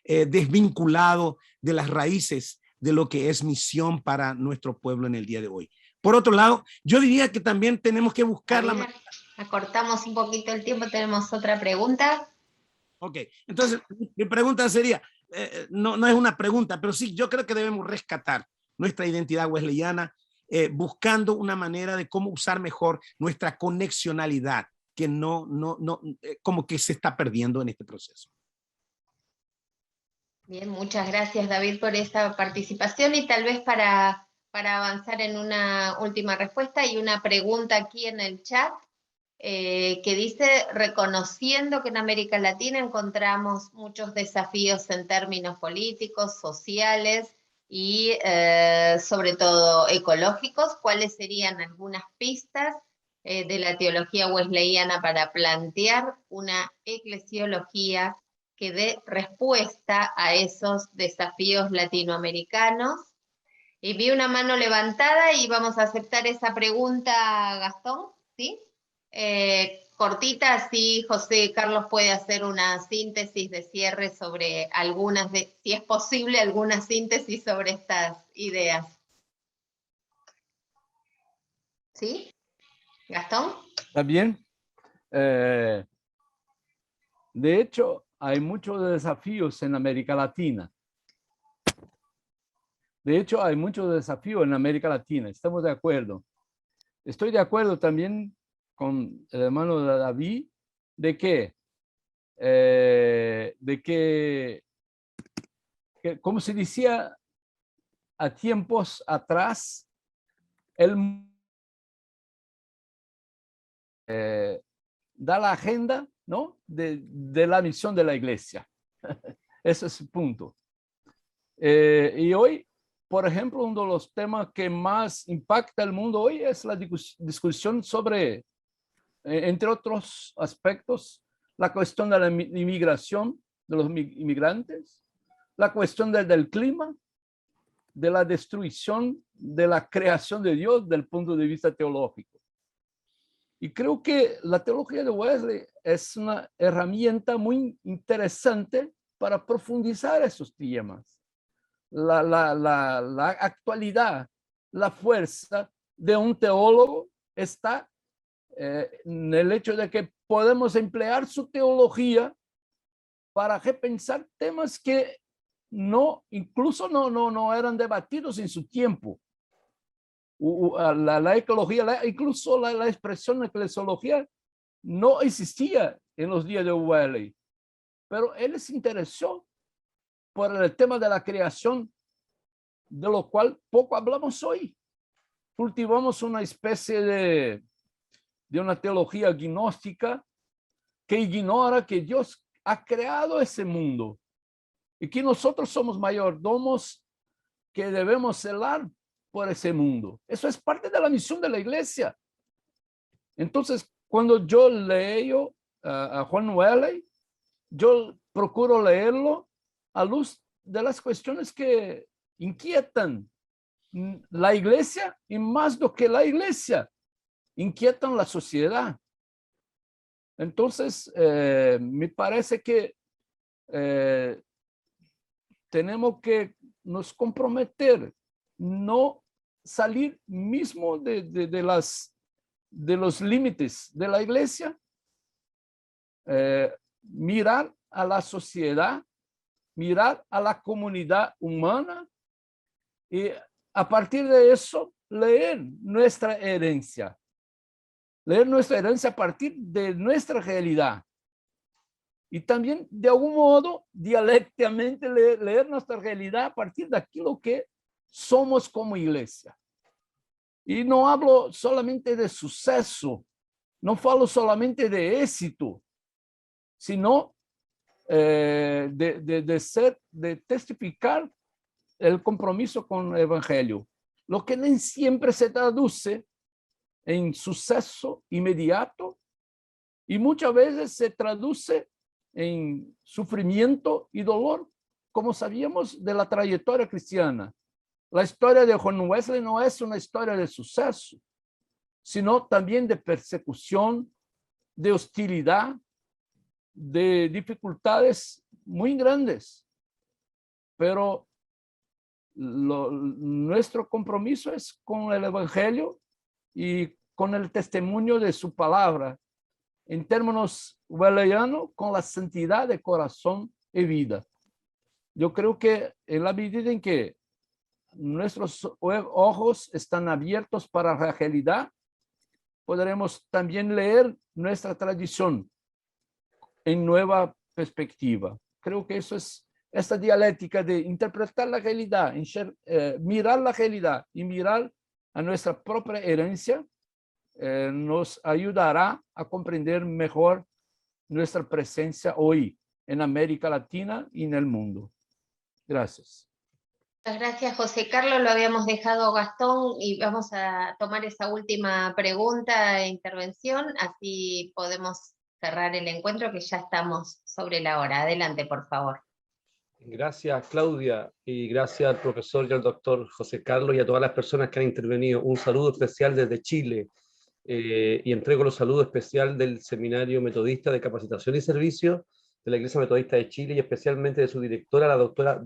desvinculado de las raíces de lo que es misión para nuestro pueblo en el día de hoy. Por otro lado, yo diría que también tenemos que buscar la manera. Acortamos un poquito el tiempo, tenemos otra pregunta. Ok, entonces mi pregunta sería, no es una pregunta, pero sí, yo creo que debemos rescatar nuestra identidad wesleyana, buscando una manera de cómo usar mejor nuestra conexionalidad, que como que se está perdiendo en este proceso. Bien, muchas gracias David por esa participación y tal vez para avanzar en una última respuesta hay una pregunta aquí en el chat que dice, reconociendo que en América Latina encontramos muchos desafíos en términos políticos, sociales y sobre todo ecológicos, ¿cuáles serían algunas pistas de la teología wesleyana para plantear una eclesiología que dé respuesta a esos desafíos latinoamericanos? Y vi una mano levantada y vamos a aceptar esa pregunta, Gastón, ¿sí? cortita, así José Carlos puede hacer una síntesis de cierre sobre algunas, si es posible, alguna síntesis sobre estas ideas. ¿Sí? ¿Gastón? ¿Está bien? De hecho, hay muchos desafíos en América Latina. Estamos de acuerdo. Estoy de acuerdo también con el hermano David de que como se decía a tiempos atrás, da la agenda, ¿no?, de la misión de la iglesia. Ese es el punto. Y hoy, por ejemplo, uno de los temas que más impacta el mundo hoy es la discusión sobre, entre otros aspectos, la cuestión de la inmigración, de los inmigrantes, la cuestión del clima, de la destrucción de la creación de Dios desde el punto de vista teológico. Y creo que la teología de Wesley es una herramienta muy interesante para profundizar esos temas. La actualidad, la fuerza de un teólogo está en el hecho de que podemos emplear su teología para repensar temas que incluso no eran debatidos en su tiempo. La ecología, incluso la expresión eclesiología no existía en los días de Wesley, pero él se interesó por el tema de la creación, de lo cual poco hablamos hoy. Cultivamos una especie de una teología gnóstica que ignora que Dios ha creado ese mundo y que nosotros somos mayordomos que debemos celar por ese mundo. Eso es parte de la misión de la iglesia. Entonces, cuando yo leo a Juan Wesley, yo procuro leerlo a luz de las cuestiones que inquietan la iglesia y, más do que la iglesia, inquietan la sociedad. Entonces, me parece que tenemos que nos comprometer, no salir mismo de los límites de la iglesia, mirar a la sociedad, mirar a la comunidad humana y a partir de eso leer nuestra herencia a partir de nuestra realidad. Y también, de algún modo, dialécticamente leer nuestra realidad a partir de aquello que somos como iglesia. Y no hablo solamente de suceso, no falo solamente de éxito, sino de testificar el compromiso con el evangelio, lo que no siempre se traduce en suceso inmediato y muchas veces se traduce en sufrimiento y dolor, como sabíamos de la trayectoria cristiana. La historia de Juan Wesley no es una historia de suceso, sino también de persecución, de hostilidad, de dificultades muy grandes. Pero nuestro compromiso es con el evangelio y con el testimonio de su palabra, en términos wesleyanos, con la santidad de corazón y vida. Yo creo que en la medida en que nuestros ojos están abiertos para la realidad, podremos también leer nuestra tradición en nueva perspectiva. Creo que eso es esta dialéctica de interpretar la realidad, mirar la realidad y mirar a nuestra propia herencia, nos ayudará a comprender mejor nuestra presencia hoy en América Latina y en el mundo. Gracias. Muchas gracias, José Carlos. Lo habíamos dejado Gastón y vamos a tomar esa última pregunta e intervención, así podemos cerrar el encuentro que ya estamos sobre la hora. Adelante, por favor. Gracias, Claudia, y gracias al profesor y al doctor José Carlos y a todas las personas que han intervenido. Un saludo especial desde Chile. y entrego los saludos especiales del Seminario Metodista de Capacitación y Servicio de la Iglesia Metodista de Chile y especialmente de su directora, la doctora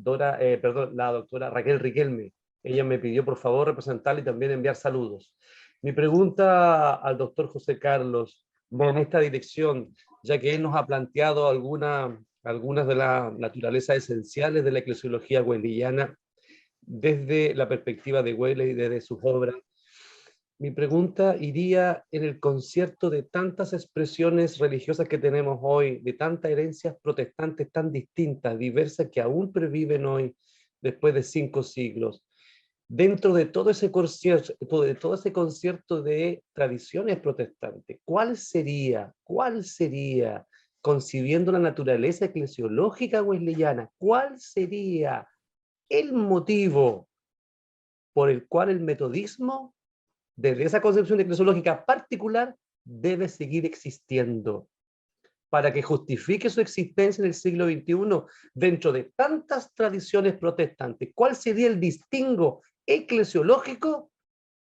la doctora Raquel Riquelme. Ella me pidió por favor representarle y también enviar saludos. Mi pregunta al doctor José Carlos va en esta dirección, ya que él nos ha planteado algunas de las naturalezas esenciales de la eclesiología wesleyana desde la perspectiva de Wesley y desde sus obras. Mi pregunta iría en el concierto de tantas expresiones religiosas que tenemos hoy, de tantas herencias protestantes tan distintas, diversas, que aún perviven hoy, después de 5 siglos. Dentro de todo ese concierto de tradiciones protestantes, ¿cuál sería, concibiendo la naturaleza eclesiológica wesleyana, cuál sería el motivo por el cual el metodismo, desde esa concepción eclesiológica particular, debe seguir existiendo para que justifique su existencia en el siglo XXI dentro de tantas tradiciones protestantes? ¿Cuál sería el distingo eclesiológico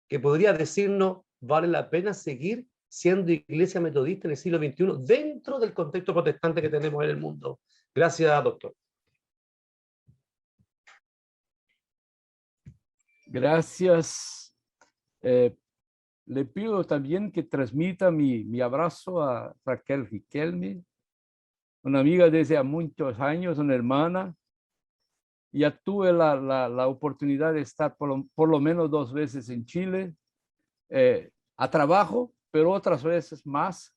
que podría decirnos vale la pena seguir siendo iglesia metodista en el siglo XXI dentro del contexto protestante que tenemos en el mundo? Gracias, doctor. Gracias. Le pido también que transmita mi abrazo a Raquel Riquelme, una amiga desde hace muchos años, una hermana. Ya tuve la oportunidad de estar por lo menos 2 veces en Chile, a trabajo, pero otras veces más.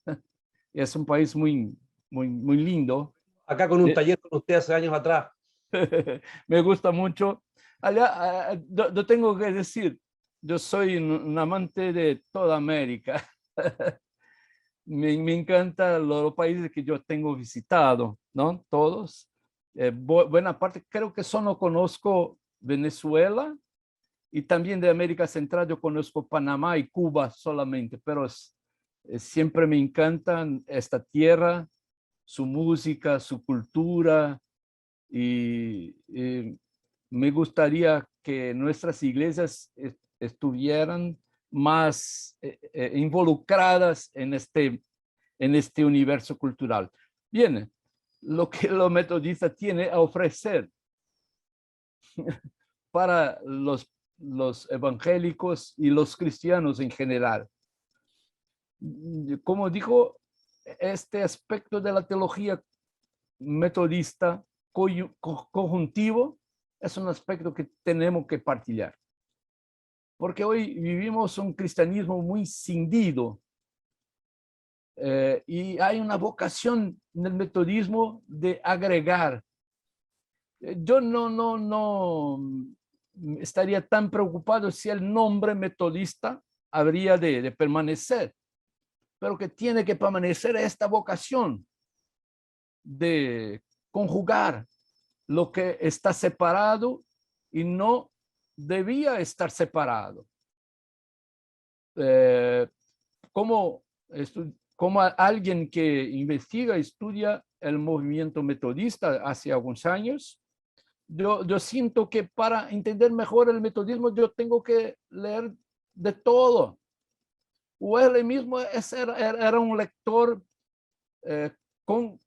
Es un país muy lindo. Acá con un taller con usted hace años atrás. Me gusta mucho. Allá, yo tengo que decir, yo soy un amante de toda América. Me encantan los países que yo tengo visitado, ¿no? Todos. Buena parte, creo que solo conozco Venezuela y también de América Central yo conozco Panamá y Cuba solamente, pero siempre me encantan esta tierra, su música, su cultura y me gustaría que nuestras iglesias estuvieran más involucradas en este universo cultural. Bien, lo que los metodistas tienen a ofrecer para los evangélicos y los cristianos en general. Como dijo, este aspecto de la teología metodista conjuntivo es un aspecto que tenemos que partillar. Porque hoy vivimos un cristianismo muy cindido y hay una vocación en el metodismo de agregar. Yo no estaría tan preocupado si el nombre metodista habría de permanecer, pero que tiene que permanecer esta vocación de conjugar lo que está separado y no debía estar separado. Como alguien que investiga, estudia el movimiento metodista hace algunos años, yo siento que para entender mejor el metodismo yo tengo que leer de todo. Wesley mismo era un lector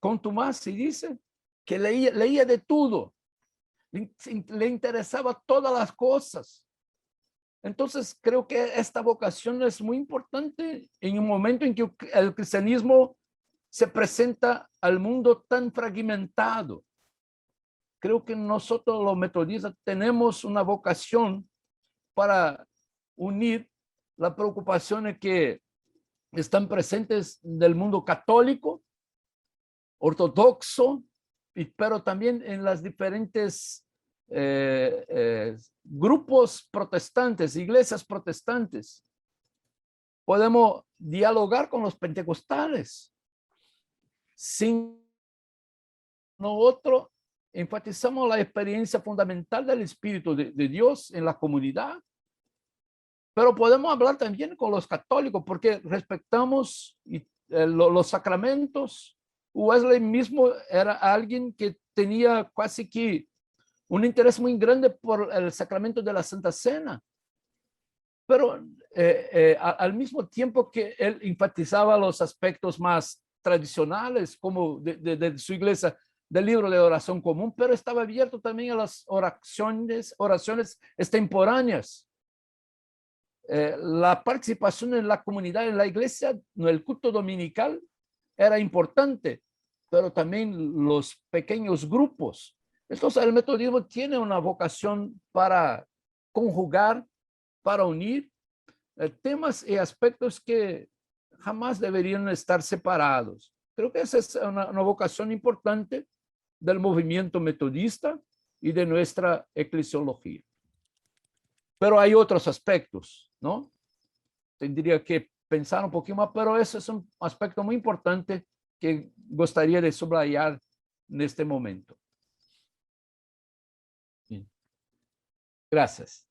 contumaz, se dice, que leía de todo. Le interesaba todas las cosas. Entonces creo que esta vocación es muy importante en un momento en que el cristianismo se presenta al mundo tan fragmentado. Creo que nosotros los metodistas tenemos una vocación para unir las preocupaciones que están presentes del mundo católico, ortodoxo, pero también en las diferentes grupos protestantes, iglesias protestantes. Podemos dialogar con los pentecostales. Sin nosotros enfatizamos la experiencia fundamental del Espíritu de Dios en la comunidad, pero podemos hablar también con los católicos porque respetamos los sacramentos. Wesley mismo era alguien que tenía casi que un interés muy grande por el sacramento de la Santa Cena. Pero al mismo tiempo que él enfatizaba los aspectos más tradicionales, como de su iglesia, del libro de oración común, pero estaba abierto también a las oraciones extemporáneas. La participación en la comunidad, en la iglesia, en el culto dominical, era importante, pero también los pequeños grupos. Entonces, el metodismo tiene una vocación para conjugar, para unir temas y aspectos que jamás deberían estar separados. Creo que esa es una vocación importante del movimiento metodista y de nuestra eclesiología. Pero hay otros aspectos, ¿no? Tendría que pensar un poquito más, pero ese es un aspecto muy importante que gustaría de subrayar en este momento. Bien. Gracias.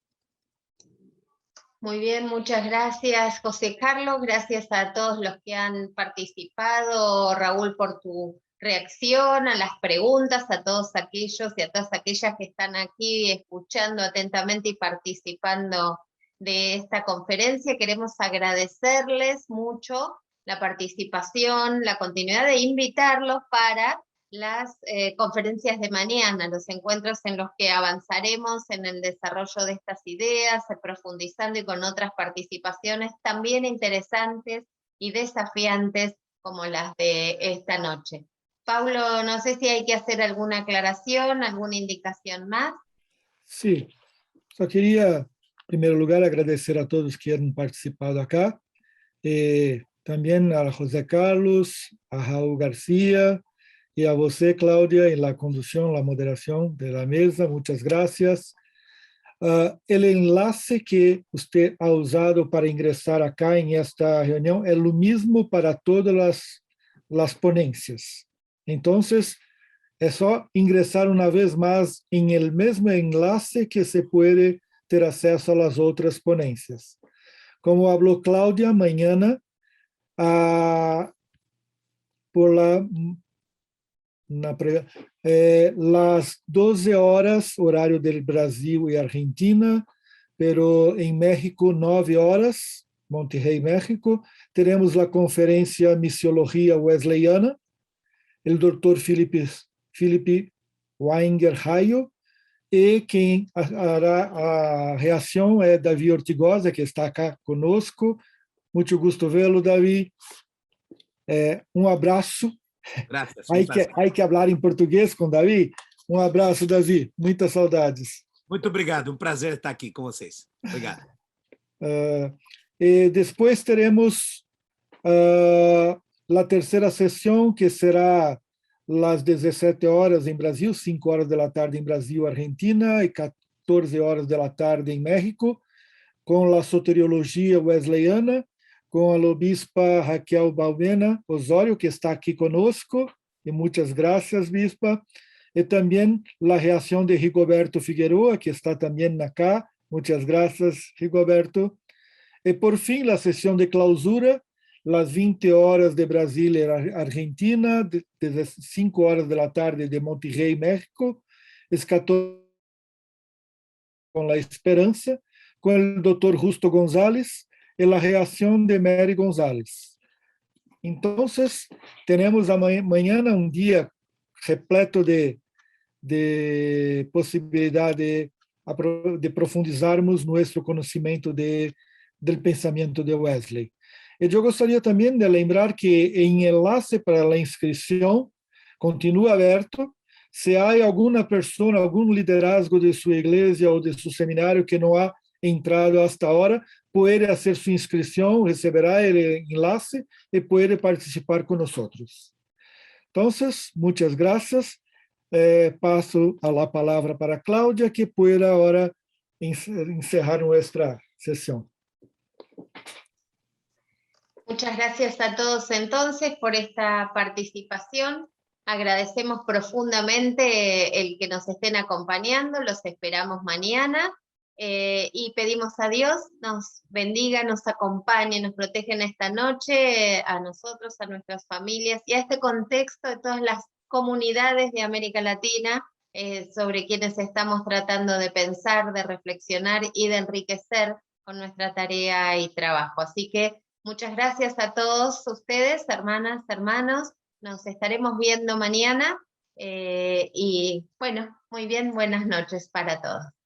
Muy bien, muchas gracias, José Carlos. Gracias a todos los que han participado, Raúl, por tu reacción a las preguntas, a todos aquellos y a todas aquellas que están aquí escuchando atentamente y participando de esta conferencia. Queremos agradecerles mucho la participación, la continuidad de invitarlos para las conferencias de mañana, los encuentros en los que avanzaremos en el desarrollo de estas ideas, profundizando y con otras participaciones también interesantes y desafiantes como las de esta noche. Paulo, no sé si hay que hacer alguna aclaración, alguna indicación más. Sí, só queria, em primeiro lugar, agradecer a todos que han participado acá, também a José Carlos, a Raul García, y a você, Cláudia, en la conducción, la moderación de la mesa. Muchas gracias. El enlace que usted ha usado para ingresar acá en esta reunión es lo mismo para todas las ponencias. Entonces, es só ingresar una vez más en el mismo enlace que se puede ter acceso a las otras ponencias. Como habló Cláudia, mañana, por las 12 horas, horario del Brasil y Argentina, pero en México 9 horas, Monterrey, México, teremos la conferencia Misiología Wesleyana, el doctor Felipe Weinger Rayo, y quien hará la reacción es David Ortigosa, que está acá conosco. Mucho gusto verlo, David. Un abraço. Gracias. Hay que hablar em português com Davi. Um abraço, Davi. Muitas saudades. Muito obrigado. Um prazer estar aqui com vocês. Obrigado. E depois teremos a terceira sessão, que será às 17 horas em Brasil, 5 horas da tarde em Brasil, Argentina, e 14 horas da tarde em México, com a soteriologia wesleyana, com a obispa Raquel Balmena Osório, que está aqui conosco, e muitas graças, bispa, e também a reação de Rigoberto Figueroa, que está também acá, muitas graças, Rigoberto. E, por fim, a sessão de clausura, às 20 horas de Brasília, Argentina, 5 horas da tarde de Monterrey, México, às 14 com a Esperança, com o Dr. Justo González, e a reação de Mary González. Então, teremos amanhã um dia repleto de possibilidade de profundizarmos nosso conhecimento do pensamento de Wesley. E eu gostaria também de lembrar que o enlace para a inscrição continua aberto. Se há alguma pessoa, algum liderazgo de sua igreja ou de seu seminário que não ha entrado hasta ahora, puede hacer su inscripción, receberá el enlace y puede participar con nosotros. Entonces, muchas gracias. Paso a la palabra para Cláudia, que pueda ahora encerrar nuestra sesión. Muchas gracias a todos entonces por esta participación. Agradecemos profundamente el que nos estén acompañando, los esperamos mañana. Y pedimos a Dios nos bendiga, nos acompañe, nos protege en esta noche, a nosotros, a nuestras familias y a este contexto de todas las comunidades de América Latina sobre quienes estamos tratando de pensar, de reflexionar y de enriquecer nuestra tarea y trabajo. Así que muchas gracias a todos ustedes, hermanas, hermanos. Nos estaremos viendo mañana. Y bueno, muy bien, buenas noches para todos.